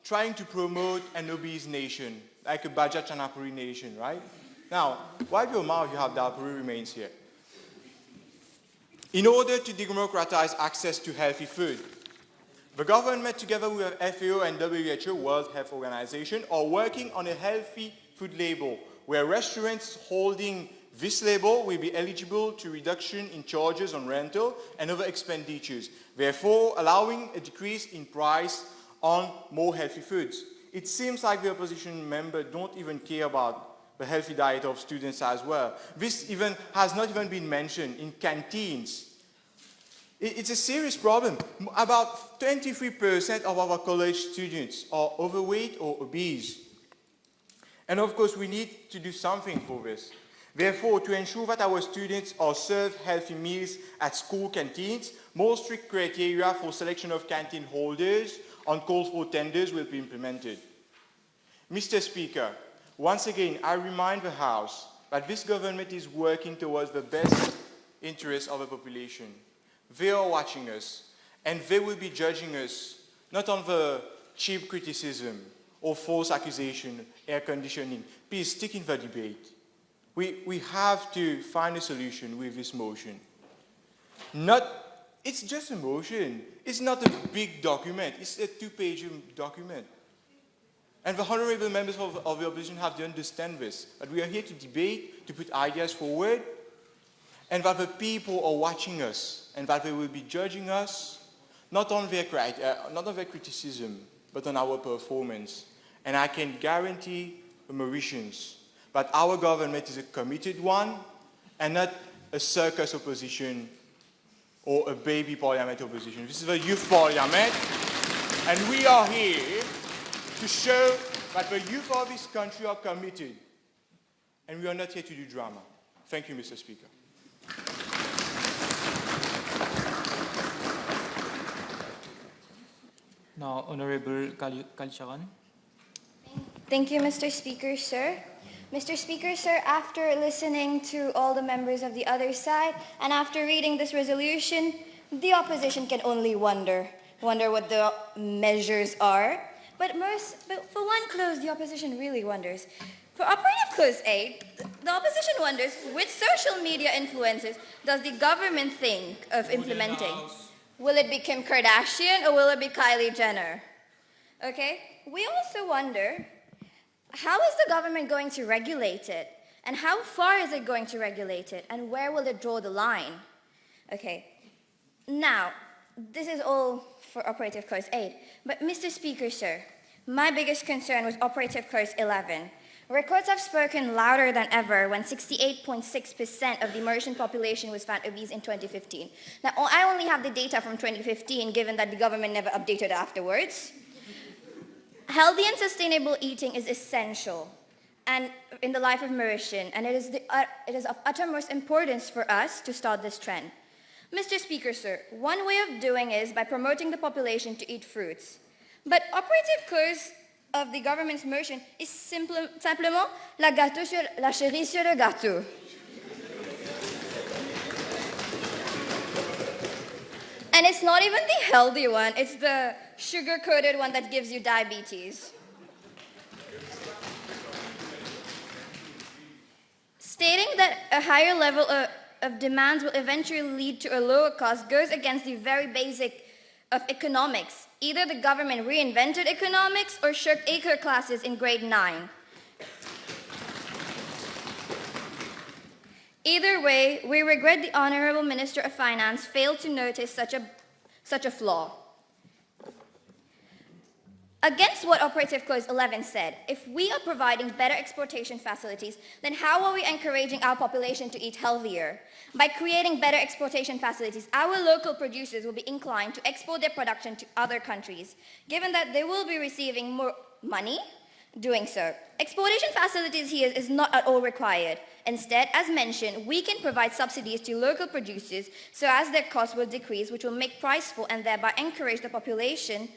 trying to promote an obese nation, like a Bajaj and Apuri nation, right? Now, wipe your mouth, you have the Apuri remains here. In order to democratize access to healthy food, the government, together with FAO and WHO, World Health Organization, are working on a healthy food label, where restaurants holding this label will be eligible to reduction in charges on rental and other expenditures, therefore allowing a decrease in price on more healthy foods. It seems like the opposition members don't even care about the healthy diet of students as well. This even has not even been mentioned in canteens. It's a serious problem. About 23% of our college students are overweight or obese. And of course, we need to do something for this. Therefore, to ensure that our students are served healthy meals at school canteens, more strict criteria for selection of canteen holders on calls for tenders will be implemented. Mr. Speaker, once again, I remind the House that this government is working towards the best interests of the population. They are watching us, and they will be judging us not on the cheap criticism or false accusation, air conditioning. Please stick in the debate. We have to find a solution with this motion. It's just a motion. It's not a big document. It's a 2-page document. And the honorable members of the opposition have to understand this, that we are here to debate, to put ideas forward, and that the people are watching us, and that they will be judging us, not on their criticism, but on our performance. And I can guarantee the Mauritians that our government is a committed one, and not a circus opposition or a baby parliament opposition. This is a youth parliament, and we are here to show that the youth of this country are committed, and we are not here to do drama. Thank you, Mr. Speaker.
Now, Honorable Kalcharan.
Thank you, Mr. Speaker, sir. Mr. Speaker, sir, after listening to all the members of the other side and after reading this resolution, the opposition can only wonder
wonder what the measures are. But for one clause, the opposition really wonders. For operative clause 8, the opposition wonders which social media influences does the government think of implementing? Will it be Kim Kardashian or will it be Kylie Jenner? Okay, we also wonder, how is the government going to regulate it? And how far is it going to regulate it? And where will it draw the line? Okay, now, this is all for operative clause 8. But Mr. Speaker, sir, my biggest concern was operative clause 11. Records have spoken louder than ever when 68.6% of the Mauritian population was found obese in 2015. Now, I only have the data from 2015, given that the government never updated afterwards. Healthy and sustainable eating is essential and in the life of Mauritian, and it is of uttermost importance for us to start this trend. Mr. Speaker, sir, one way of doing is by promoting the population to eat fruits. But operative clause of the government's motion is simplement la chérie sur le gâteau. And it's not even the healthy one, it's the sugar-coated one that gives you diabetes. Stating that a higher level of demands will eventually lead to a lower cost goes against the very basic of economics. Either the government reinvented economics or shirked acre classes in grade 9. Either way, we regret the Honorable Minister of Finance failed to notice such a flaw. Against what Operative Clause 11 said, if we are providing better exportation facilities, then how are we encouraging our population to eat healthier? By creating better exportation facilities, our local producers will be inclined to export their production to other countries, given that they will be receiving more money doing so. Exportation facilities here is not at all required. Instead, as mentioned, we can provide subsidies to local producers so as their costs will decrease, which will make price fall and thereby encourage the population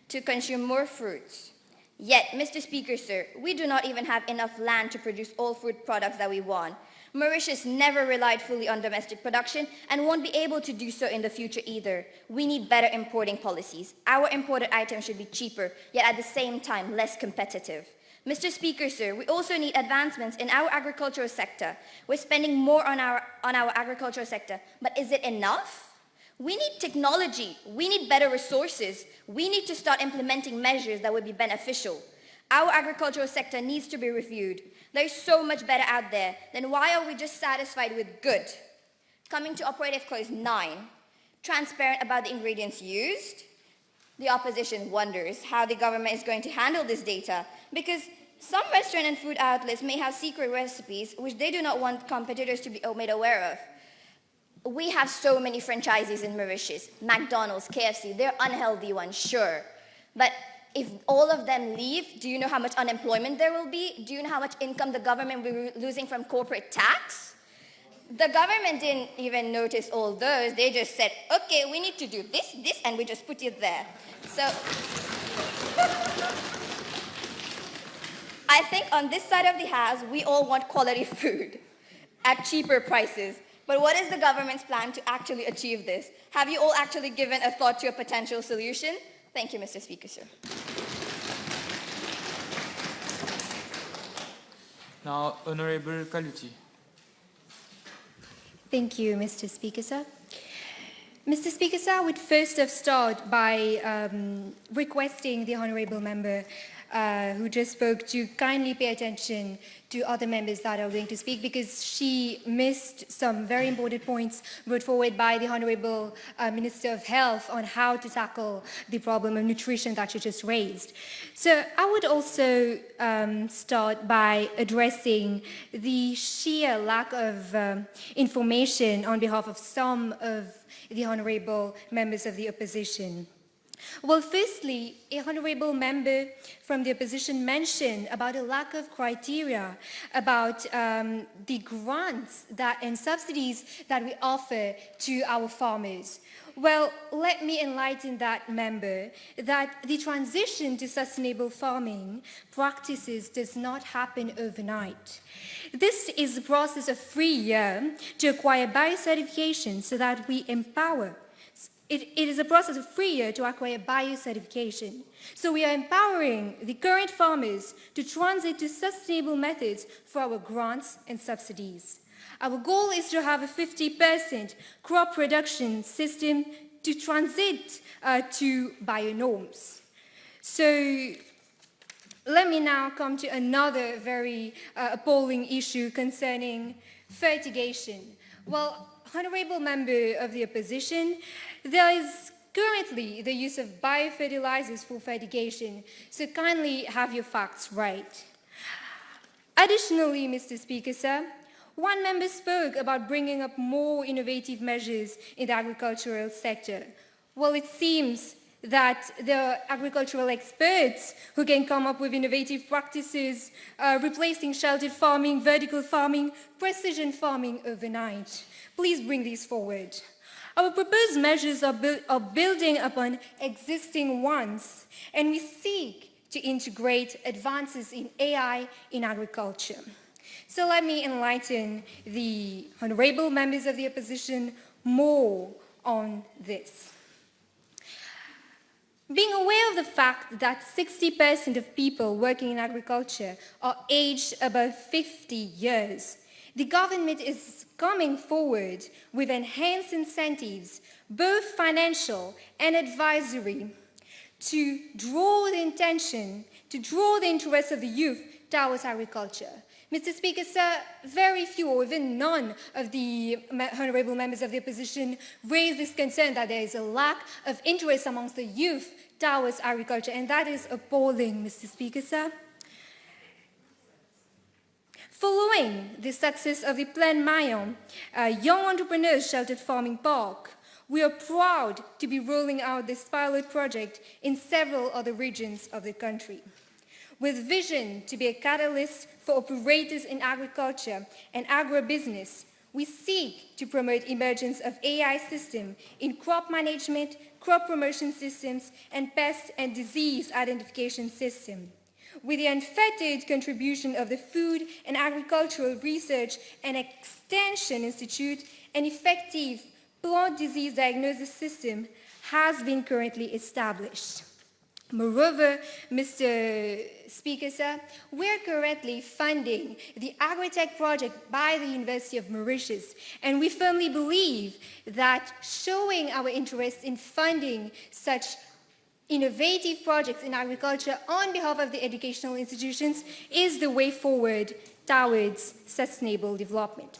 to consume more fruits. Yet, Mr. Speaker, sir, we do not even have enough land to produce all fruit products that we want. Mauritius never relied fully on domestic production and won't be able to do so in the future either. We need better importing policies. Our imported items should be cheaper, yet at the same time less competitive. Mr. Speaker, sir, we also need advancements in our agricultural sector. We're spending more on our agricultural sector, but is it enough? We need technology, we need better resources, we need to start implementing measures that would be beneficial. Our agricultural sector needs to be reviewed. There's so much better out there, then why are we just satisfied with good? Coming to Operative Clause 9, transparent about the ingredients used. The opposition wonders how the government is going to handle this data, because some restaurant and food outlets may have secret recipes which they do not want competitors to be made aware of. We have so many franchises in Mauritius, McDonald's, KFC, they're unhealthy ones, sure. But if all of them leave, do you know how much unemployment there will be? Do you know how much income the government will be losing from corporate tax? The government didn't even notice all those. They just said, okay, we need to do this, and we just put it there. So I think on this side of the house, we all want quality food at cheaper prices. But what is the government's plan to actually achieve this? Have you all actually given a thought to a potential solution? Thank you, Mr. Speaker, sir.
Now, Honorable Khamlichi.
Thank you, Mr. Speaker, sir. Mr. Speaker, sir, I would first start by requesting the Honourable Member who just spoke to kindly pay attention to other members that are going to speak, because she missed some very important points brought forward by the Honourable Minister of Health on how to tackle the problem of nutrition that she just raised. So I would also start by addressing the sheer lack of information on behalf of some of the honourable members of the opposition. Well, firstly, a honourable member from the opposition mentioned about a lack of criteria about the grants and subsidies that we offer to our farmers. Well, let me enlighten that member that the transition to sustainable farming practices does not happen overnight. This is a process of 3 years to acquire biocertification so that we empower it is a process of 3 years to acquire bio-certification. So we are empowering the current farmers to transit to sustainable methods for our grants and subsidies. Our goal is to have a 50% crop production system to transit to bio-norms. So let me now come to another very appalling issue concerning fertigation. Well, honorable member of the opposition, there is currently the use of biofertilizers for fertigation, so kindly have your facts right. Additionally, Mr. Speaker, sir, one member spoke about bringing up more innovative measures in the agricultural sector. Well, it seems that there are agricultural experts who can come up with innovative practices, replacing sheltered farming, vertical farming, precision farming overnight. Please bring these forward. Our proposed measures are building upon existing ones, and we seek to integrate advances in AI in agriculture. So let me enlighten the honorable members of the opposition more on this. Being aware of the fact that 60% of people working in agriculture are aged above 50 years, the government is coming forward with enhanced incentives, both financial and advisory, to draw the interest of the youth towards agriculture. Mr. Speaker, sir, very few or even none of the honorable members of the opposition raise this concern that there is a lack of interest amongst the youth towards agriculture, and that is appalling, Mr. Speaker, sir. Following the success of the Plan Mayon, Young Entrepreneurs Sheltered Farming Park, we are proud to be rolling out this pilot project in several other regions of the country. With vision to be a catalyst for operators in agriculture and agribusiness, we seek to promote emergence of AI systems in crop management, crop promotion systems, and pest and disease identification systems. With the unfettered contribution of the Food and Agricultural Research and Extension Institute, an effective plant disease diagnosis system has been currently established. Moreover, Mr. Speaker, sir, we're currently funding the Agritech project by the University of Mauritius, and we firmly believe that showing our interest in funding such innovative projects in agriculture on behalf of the educational institutions is the way forward towards sustainable development.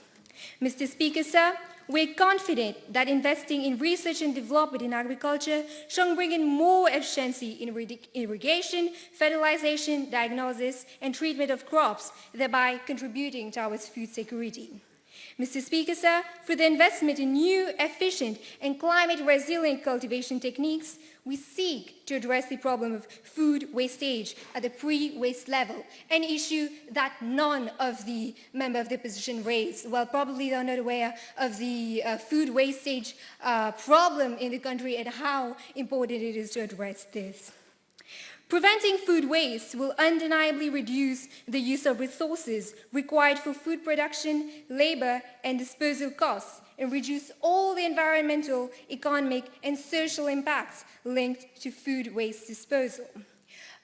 Mr. Speaker, sir, we're confident that investing in research and development in agriculture shall bring in more efficiency in irrigation, fertilization, diagnosis, and treatment of crops, thereby contributing towards food security. Mr. Speaker, sir, through the investment in new, efficient, and climate-resilient cultivation techniques, we seek to address the problem of food wastage at the pre-waste level, an issue that none of the members of the opposition raised. Well, probably they're not aware of the food wastage problem in the country and how important it is to address this. Preventing food waste will undeniably reduce the use of resources required for food production, labor, and disposal costs, and reduce all the environmental, economic, and social impacts linked to food waste disposal.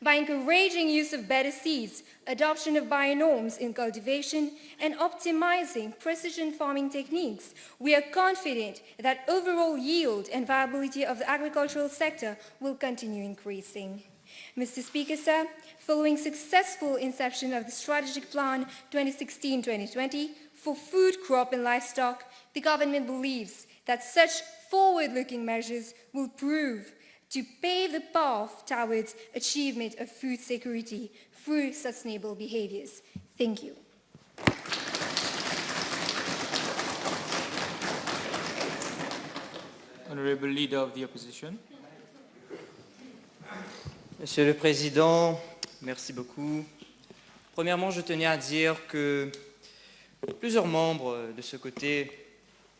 By encouraging use of better seeds, adoption of bionorms in cultivation, and optimizing precision farming techniques, we are confident that overall yield and viability of the agricultural sector will continue increasing. Mr. Speaker, sir, following successful inception of the Strategic Plan 2016-2020 for food, crop, and livestock, the government believes that such forward-looking measures will prove to pave the path towards achievement of food security through sustainable behaviors. Thank you.
Honorable Leader of the Opposition.
Monsieur le Président, merci beaucoup. Premièrement, je tenais à dire que plusieurs membres de ce côté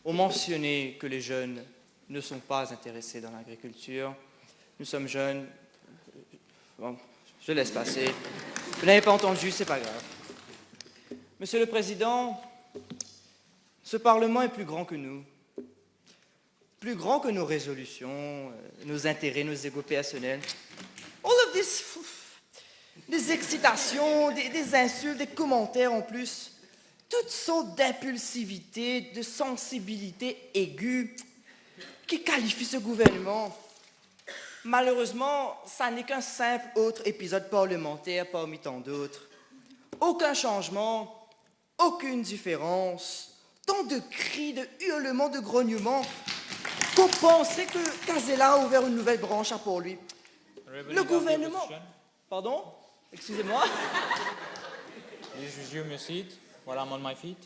ont mentionné que les jeunes ne sont pas intéressés dans l'agriculture. Nous sommes jeunes. Bon, je laisse passer. Vous n'avez pas entendu, c'est pas grave. Monsieur le Président, ce Parlement est plus grand que nous. plus grand que nos résolutions, nos intérêts, nos égos personnels. All of this, des excitations, des insultes, des commentaires en plus, toutes sortes d'impulsivité, de sensibilité aiguë qui qualifient ce gouvernement. Malheureusement, ça n'est qu'un simple autre épisode parlementaire parmi tant d'autres. Aucun changement, aucune différence, tant de cris, de hurlements, de grognements, qu'on pensait que Casella a ouvert une nouvelle branche à Port-Louis. Le gouvernement... Pardon? Excusez-moi.
Please resume your seat while I'm on my feet.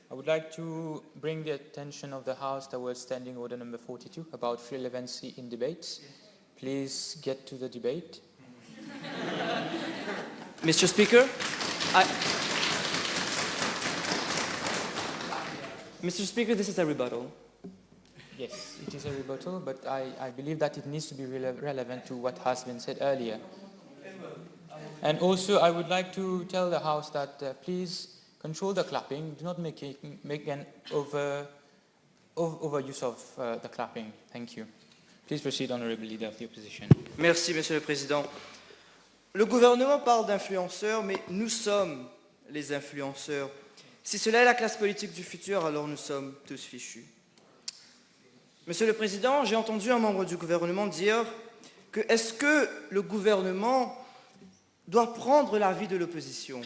I would like to bring the attention of the House towards Standing Order number 42 about relevancy in debates. Please get to the debate.
Mr. Speaker, Mr. Speaker, this is a rebuttal.
Yes, it is a rebuttal, but I believe that it needs to be relevant to what has been said earlier. And also, I would like to tell the House that please control the clapping. Do not make an overuse of the clapping. Thank you. Please proceed, Honourable Leader of the Opposition.
Merci, Monsieur le Président. Le gouvernement parle d'influenceurs, mais nous sommes les influenceurs. Si cela est la classe politique du futur, alors nous sommes tous fichus. Monsieur le Président, j'ai entendu un membre du gouvernement dire que est-ce que le gouvernement doit prendre l'avis de l'opposition?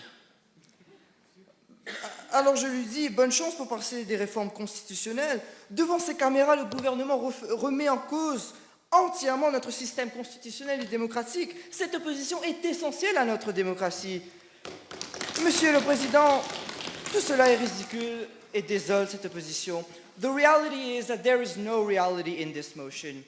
Alors je lui dis, bonne chance pour passer des réformes constitutionnelles. Devant ces caméras, le gouvernement remet en cause entièrement notre système constitutionnel et démocratique. Cette opposition est essentielle à notre démocratie. Monsieur le Président, tout cela est ridicule et désole cette opposition. The reality is that there is no reality in this motion.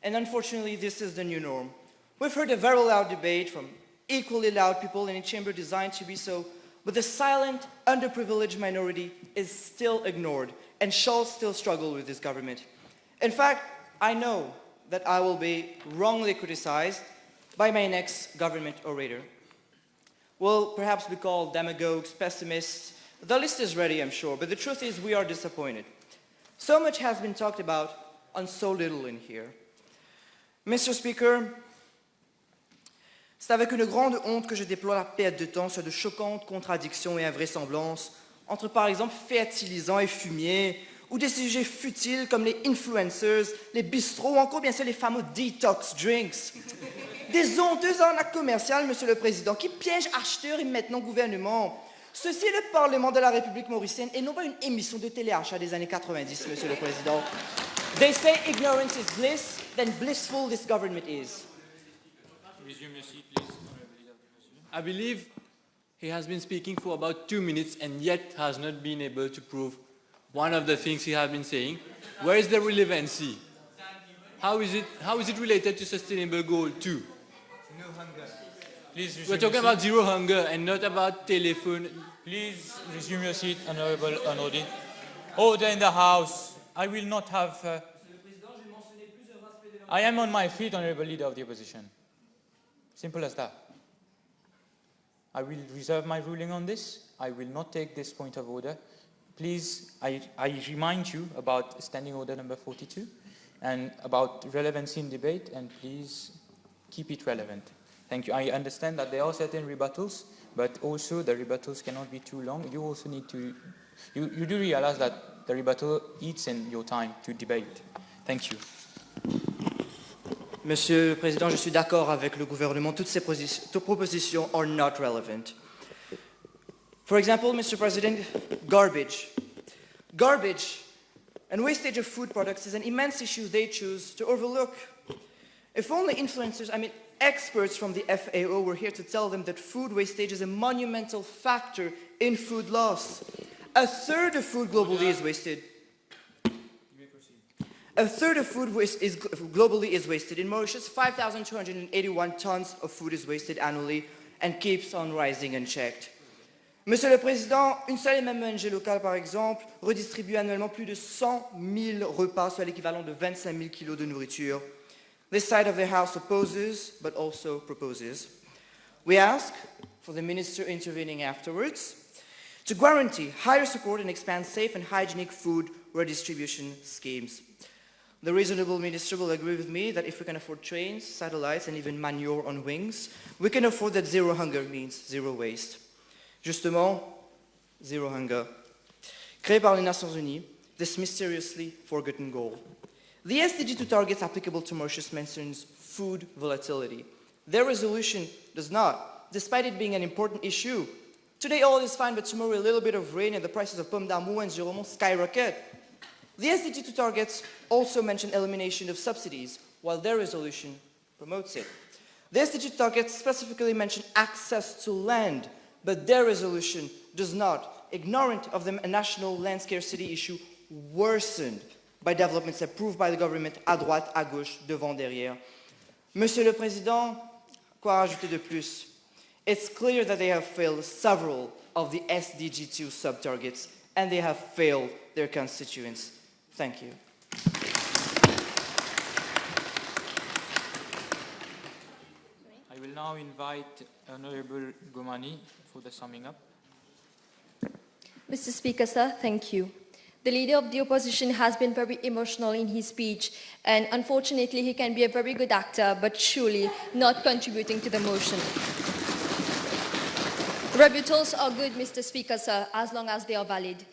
And unfortunately, this is the new norm. We've heard a very loud debate from equally loud people in a chamber designed to be so, but the silent, underprivileged minority is still ignored and shall still struggle with this government. In fact, I know that I will be wrongly criticized by my next government orator. We'll perhaps be called demagogues, pessimists. The list is ready, I'm sure, but the truth is we are disappointed. So much has been talked about on so little in here. Mr. Speaker, c'est avec une grande honte que je déploie la perte de temps sur de choquantes contradictions et invraisemblances entre, par exemple, fertilisants et fumier, ou des sujets futiles comme les influencers, les bistrots, ou encore bien sûr les fameux detox drinks. Des honteuses arnaques commerciales, Monsieur le Président, qui piègent acheteurs et maintenant gouvernement. Ceci est le Parlement de la République mauricienne et non pas une émission de téléachat des années 90, Monsieur le Président. They say ignorance is bliss, then blissful this government is.
Resume your seat, please.
I believe he has been speaking for about 2 minutes and yet has not been able to prove one of the things he has been saying. Where is the relevancy? How is it related to Sustainable Goal 2?
No hunger.
Please resume
We're talking
your
about
seat.
zero hunger and not about telephone.
Please resume your seat, Honourable Anodi. Order in the House. I will not have... I am on my feet, Honourable Leader of the Opposition. Simple as that. I will reserve my ruling on this. I will not take this point of order. Please, I remind you about Standing Order number 42 and about relevancy in debate, and please keep it relevant. Thank you. I understand that there are certain rebuttals, but also the rebuttals cannot be too long. You also need to, you do realize that the rebuttal eats in your time to debate. Thank you.
Monsieur le Président, je suis d'accord avec le gouvernement. Toutes ces propositions are not relevant. For example, Mr. President, garbage. Garbage and wastage of food products is an immense issue they choose to overlook. If only influencers, experts from the FAO were here to tell them that food wastage is a monumental factor in food loss. A third of food globally is wasted. A third of food globally is wasted. In Mauritius, 5,281 tons of food is wasted annually and keeps on rising unchecked. Monsieur le Président, une seule et même ONG locale, par exemple, redistribue annuellement plus de 100 000 repas, soit l'équivalent de 25 000 kilos de nourriture. This side of the House opposes, but also proposes. We ask for the Minister intervening afterwards to guarantee higher support and expand safe and hygienic food redistribution schemes.
The reasonable minister will agree with me that if we can afford trains, satellites, and even manure on wings, we can afford that zero hunger means zero waste. Justement, zero hunger. Créé par les Nations Unies, this mysteriously forgotten goal. The SDG 2 targets applicable to Mauritius mentions food volatility. Their resolution does not, despite it being an important issue. Today all is fine, but tomorrow a little bit of rain and the prices of pommes d'amour and giromont skyrocket. The SDG 2 targets also mention elimination of subsidies, while their resolution promotes it. The SDG targets specifically mention access to land, but their resolution does not, ignorant of the national land scarcity issue worsened by developments approved by the government à droite, à gauche, devant, derrière. Monsieur le Président, quoi rajouter de plus? It's clear that they have failed several of the SDG 2 sub-targets, and they have failed their constituents. Thank you.
I will now invite Honorable Gomani for the summing up.
Mr. Speaker, sir, thank you. The leader of the opposition has been very emotional in his speech, and unfortunately he can be a very good actor, but surely not contributing to the motion. Rebuttals are good, Mr. Speaker, sir, as long as they are valid.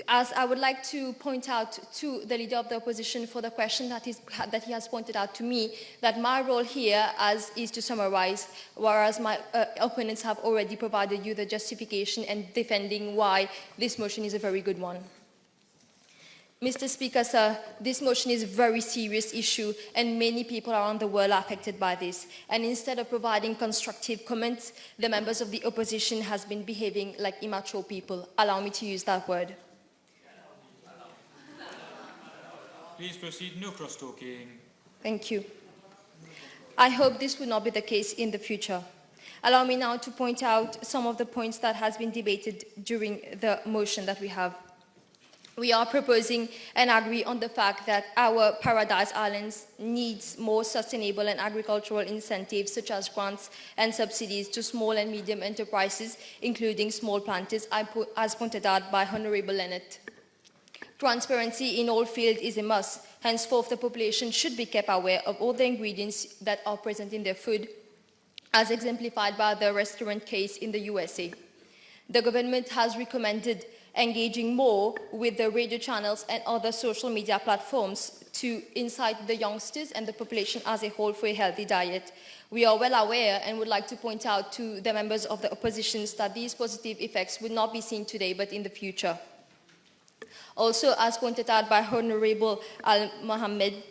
As I would like to point out to the leader of the opposition for the question that he has pointed out to me, that my role here is to summarize, whereas my opponents have already provided you the justification and defending why this motion is a very good one. Mr. Speaker, sir, this motion is a very serious issue and many people around the world are affected by this. And instead of providing constructive comments, the members of the opposition has been behaving like immature people. Allow me to use that word.
Please proceed, no cross-talking.
Thank you. I hope this will not be the case in the future. Allow me now to point out some of the points that has been debated during the motion that we have. We are proposing and agree on the fact that our Paradise Islands needs more sustainable and agricultural incentives such as grants and subsidies to small and medium enterprises, including small planters, as pointed out by Honourable Lennett. Transparency in all fields is a must. Henceforth, the population should be kept aware of all the ingredients that are present in their food, as exemplified by the restaurant case in the USA. The government has recommended engaging more with the radio channels and other social media platforms to incite the youngsters and the population as a whole for a healthy diet. We are well aware and would like to point out to the members of the opposition that these positive effects would not be seen today but in the future. Also, as pointed out by Honourable Al-Mohammed,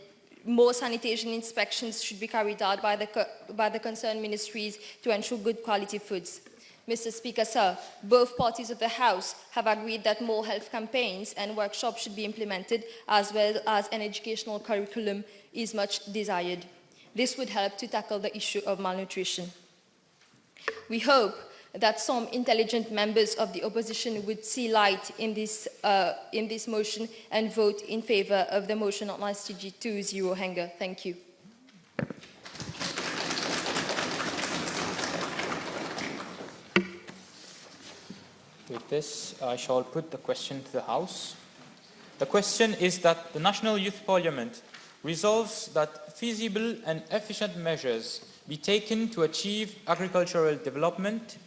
more sanitation inspections should be carried out by the concerned ministries to ensure good quality foods. Mr. Speaker, sir, both parties of the House have agreed that more health campaigns and workshops should be implemented, as well as an educational curriculum is much desired. This would help to tackle the issue of malnutrition. We hope that some intelligent members of the opposition would see light in this motion and vote in favour of the motion on SDG 2 zero hunger. Thank you.
With this, I shall put the question to the House. The question is that the National Youth Parliament resolves that feasible and efficient measures be taken to achieve agricultural development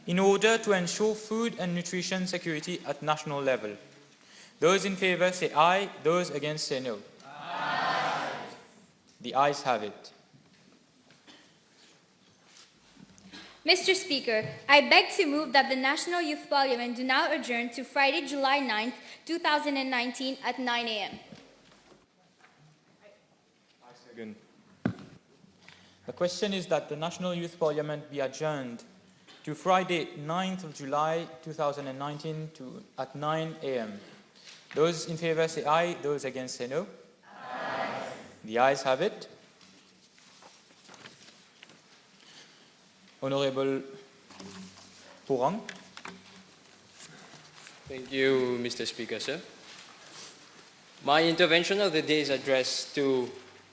in order to ensure food and nutrition security at national level. Those in favour say aye, those against say no. Aye. The ayes have it.
Mr. Speaker, I beg to move that the National Youth Parliament do now adjourn to Friday, July 9th, 2019 at 9 a.m.
I second.
The question is that the National Youth Parliament be adjourned to Friday, 9th of July 2019 at 9 a.m. Those in favour say aye, those against say no. Aye. The ayes have it. Honourable Pourang.
Thank you, Mr. Speaker, sir. My intervention of the day is addressed to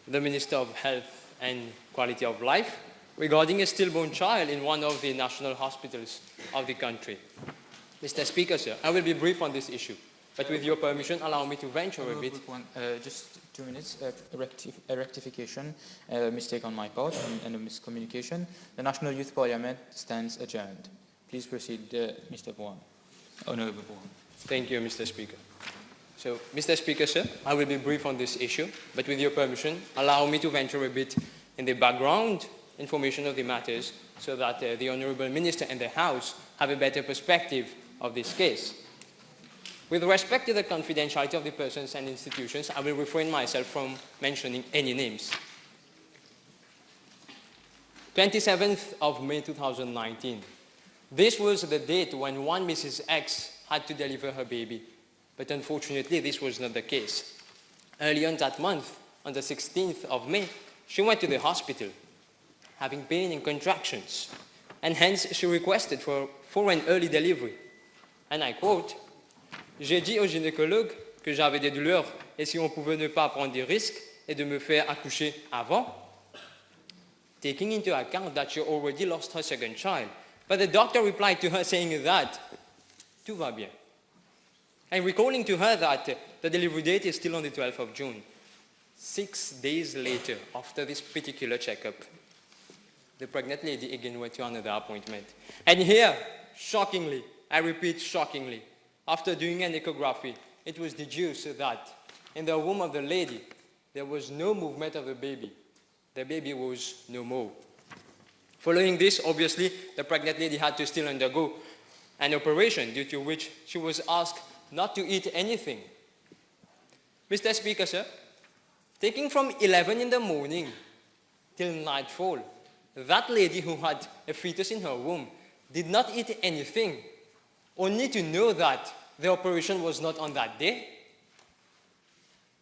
the Minister of Health and Quality of Life regarding a stillborn child in one of the national hospitals of the country. Mr. Speaker, sir, I will be brief on this issue. But with your permission, allow me to venture a bit.
Just 2 minutes, a rectification, mistake on my part and a miscommunication. The National Youth Parliament stands adjourned. Please proceed, Mr. Vaughan. Honourable Vaughan.
Thank you, Mr. Speaker. So, Mr. Speaker, sir, I will be brief on this issue, but with your permission, allow me to venture a bit in the background information of the matters so that the Honourable Minister and the House have a better perspective of this case. With respect to the confidentiality of the persons and institutions, I will refrain myself from mentioning any names. 27th of May 2019. This was the date when one Mrs. X had to deliver her baby. But unfortunately, this was not the case. Early on that month, on the 16th of May, she went to the hospital, having pain and contractions, and hence she requested for an early delivery. And I quote, "J'ai dit au gynécologue que j'avais des douleurs et si on pouvait ne pas prendre des risques et de me faire accoucher avant, taking into account that she already lost her second child." But the doctor replied to her saying that, "Tout va bien." And recalling to her that the delivery date is still on the 12th of June. 6 days later, after this particular checkup, the pregnant lady again went to another appointment. And here, shockingly, I repeat shockingly, after doing an echography, it was deduced that in the womb of the lady, there was no movement of the baby. The baby was no more. Following this, obviously, the pregnant lady had to still undergo an operation, due to which she was asked not to eat anything. Mr. Speaker, sir, taking from 11 in the morning till nightfall, that lady who had a fetus in her womb did not eat anything, only to know that the operation was not on that day.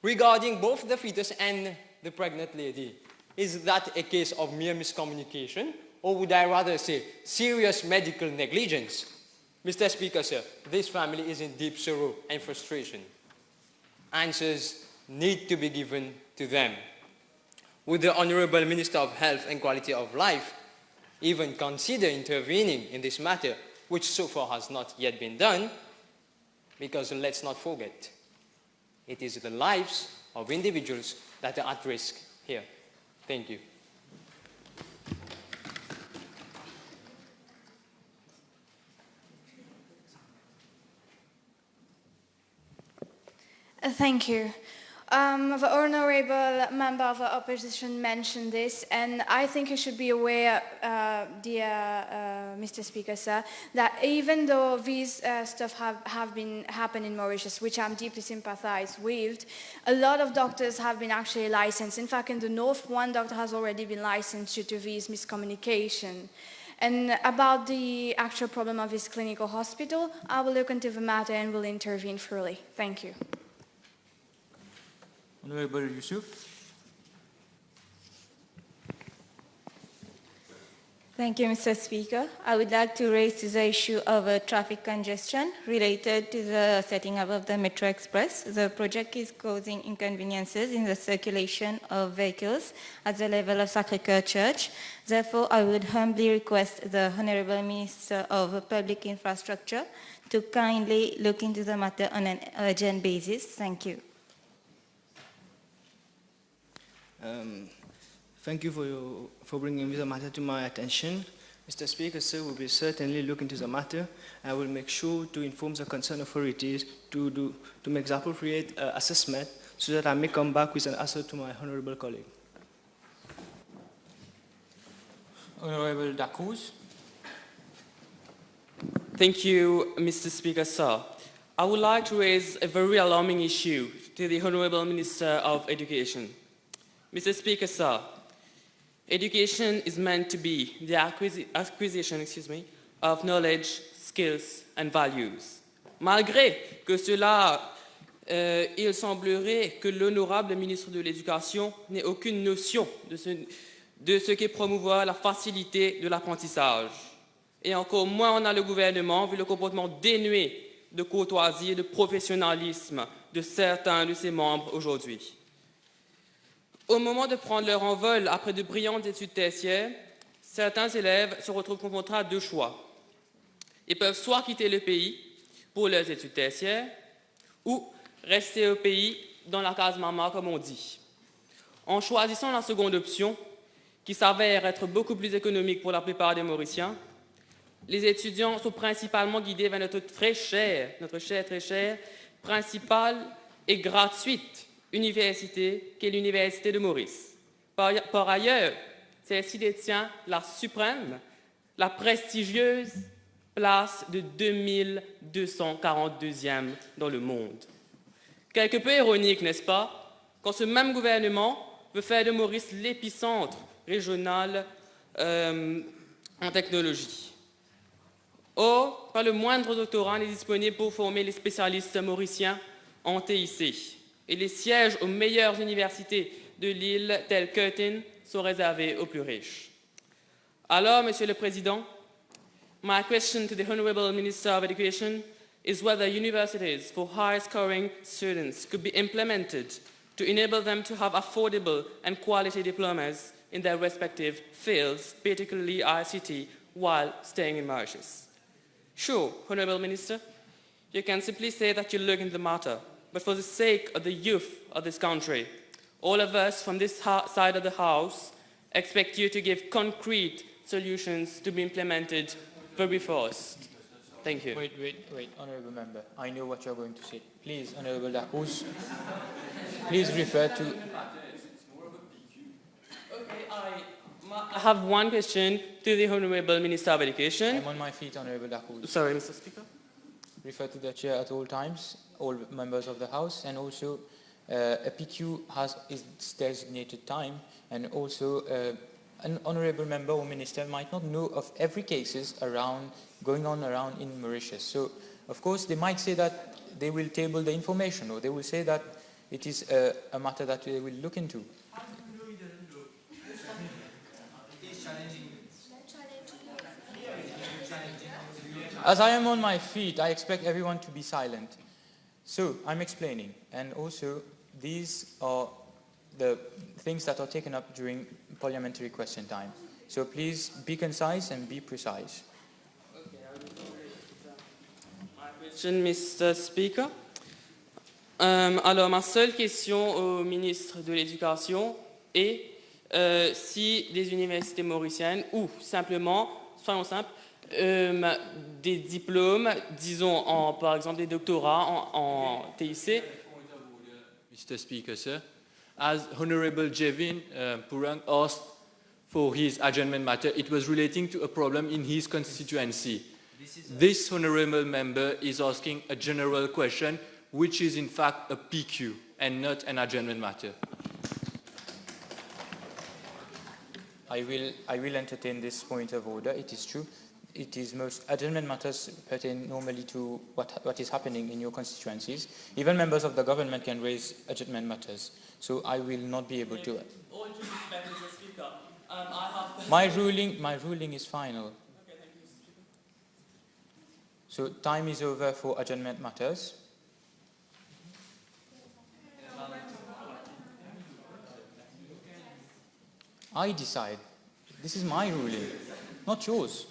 Regarding both the fetus and the pregnant lady, is that a case of mere miscommunication, or would I rather say serious medical negligence? Mr. Speaker, sir, this family is in deep sorrow and frustration. Answers need to be given to them. Would the Honourable Minister of Health and Quality of Life even consider intervening in this matter, which so far has not yet been done? Because let's not forget, it is the lives of individuals that are at risk here. Thank you.
Thank you. The honourable member of the opposition mentioned this, and I think you should be aware, dear Mr. Speaker, sir, that even though these stuff have been happening in Mauritius, which I'm deeply sympathized with, a lot of doctors have been actually licensed. In fact, in the north, one doctor has already been licensed due to this miscommunication. And about the actual problem of this clinical hospital, I will look into the matter and will intervene fully. Thank you.
Honourable Yusuf.
Thank you, Mr. Speaker. I would like to raise the issue of traffic congestion related to the setting up of the Metro Express. The project is causing inconveniences in the circulation of vehicles at the level of Sacré-Cœur Church. Therefore, I would humbly request the Honourable Minister of Public Infrastructure to kindly look into the matter on an urgent basis. Thank you.
Thank you for bringing the matter to my attention. Mr. Speaker, sir, we will certainly look into the matter. I will make sure to inform the concerned authorities to make the appropriate assessment so that I may come back with an answer to my honourable colleague.
Honourable Dacruz.
Thank you, Mr. Speaker, sir. I would like to raise a very alarming issue to the Honourable Minister of Education. Mr. Speaker, sir, education is meant to be the acquisition of knowledge, skills and values. Malgré que cela, il semblerait que l'honorable ministre de l'Éducation n'ait aucune notion de ce qu'est promouvoir la facilité de l'apprentissage. Et encore moins on a le gouvernement, vu le comportement dénué de courtoisie et de professionnalisme de certains de ses membres aujourd'hui. Au moment de prendre leur envol après de brillantes études tertiaires, certains élèves se retrouvent confrontés à deux choix. Ils peuvent soit quitter le pays pour leurs études tertiaires, ou rester au pays dans la case maman, comme on dit. En choisissant la seconde option, qui s'avère être beaucoup plus économique pour la plupart des Mauriciens, les étudiants sont principalement guidés vers notre très chère, principale et gratuite université, qui est l'Université de Maurice. Par ailleurs, celle-ci détient la suprême, la prestigieuse place de 2242e dans le monde. Quelque peu ironique, n'est-ce pas, quand ce même gouvernement veut faire de Maurice l'épicentre régional en technologie. Or, pas le moindre doctorat n'est disponible pour former les spécialistes mauriciens en TIC. Et les sièges aux meilleures universités de l'île, telles Curtin, sont réservés aux plus riches. Alors, Monsieur le Président, my question to the Honourable Minister of Education is whether universities for high-scoring students could be implemented to enable them to have affordable and quality diplomas in their respective fields, particularly ICT, while staying in Mauritius. Sure, Honourable Minister, you can simply say that you look into the matter, but for the sake of the youth of this country, all of us from this side of the House expect you to give concrete solutions to be implemented very fast. Thank you.
Wait, Honourable Member. I know what you're going to say. Please, Honourable Dacos, please refer to...
I have one question to the Honourable Minister of Education.
I'm on my feet, Honourable Dacos.
Sorry, Mr. Speaker.
Refer to the chair at all times, all members of the House, and also a PQ has its designated time, and also an honourable member or minister might not know of every cases going on around in Mauritius. So, of course, they might say that they will table the information, or they will say that it is a matter that they will look into. As I am on my feet, I expect everyone to be silent. So, I'm explaining, and also these are the things that are taken up during parliamentary question time. So please be concise and be precise.
My question, Mr. Speaker. Alors, ma seule question au ministre de l'Éducation est si les universités mauriciennes, ou simplement, soyons simples, des diplômes, disons par exemple des doctorats en TIC.
Mr. Speaker, sir. As Honourable Jevin Purang asked for his adjournment matter, it was relating to a problem in his constituency. This Honourable Member is asking a general question, which is in fact a PQ and not an adjournment matter.
I will entertain this point of order. It is true. It is most adjournment matters pertain normally to what is happening in your constituencies. Even members of the government can raise adjournment matters. So I will not be able to.
All due respect, Mr. Speaker, I have...
My ruling is final.
Okay, thank you, Mr. Speaker.
So time is over for adjournment matters. I decide. This is my ruling, not yours.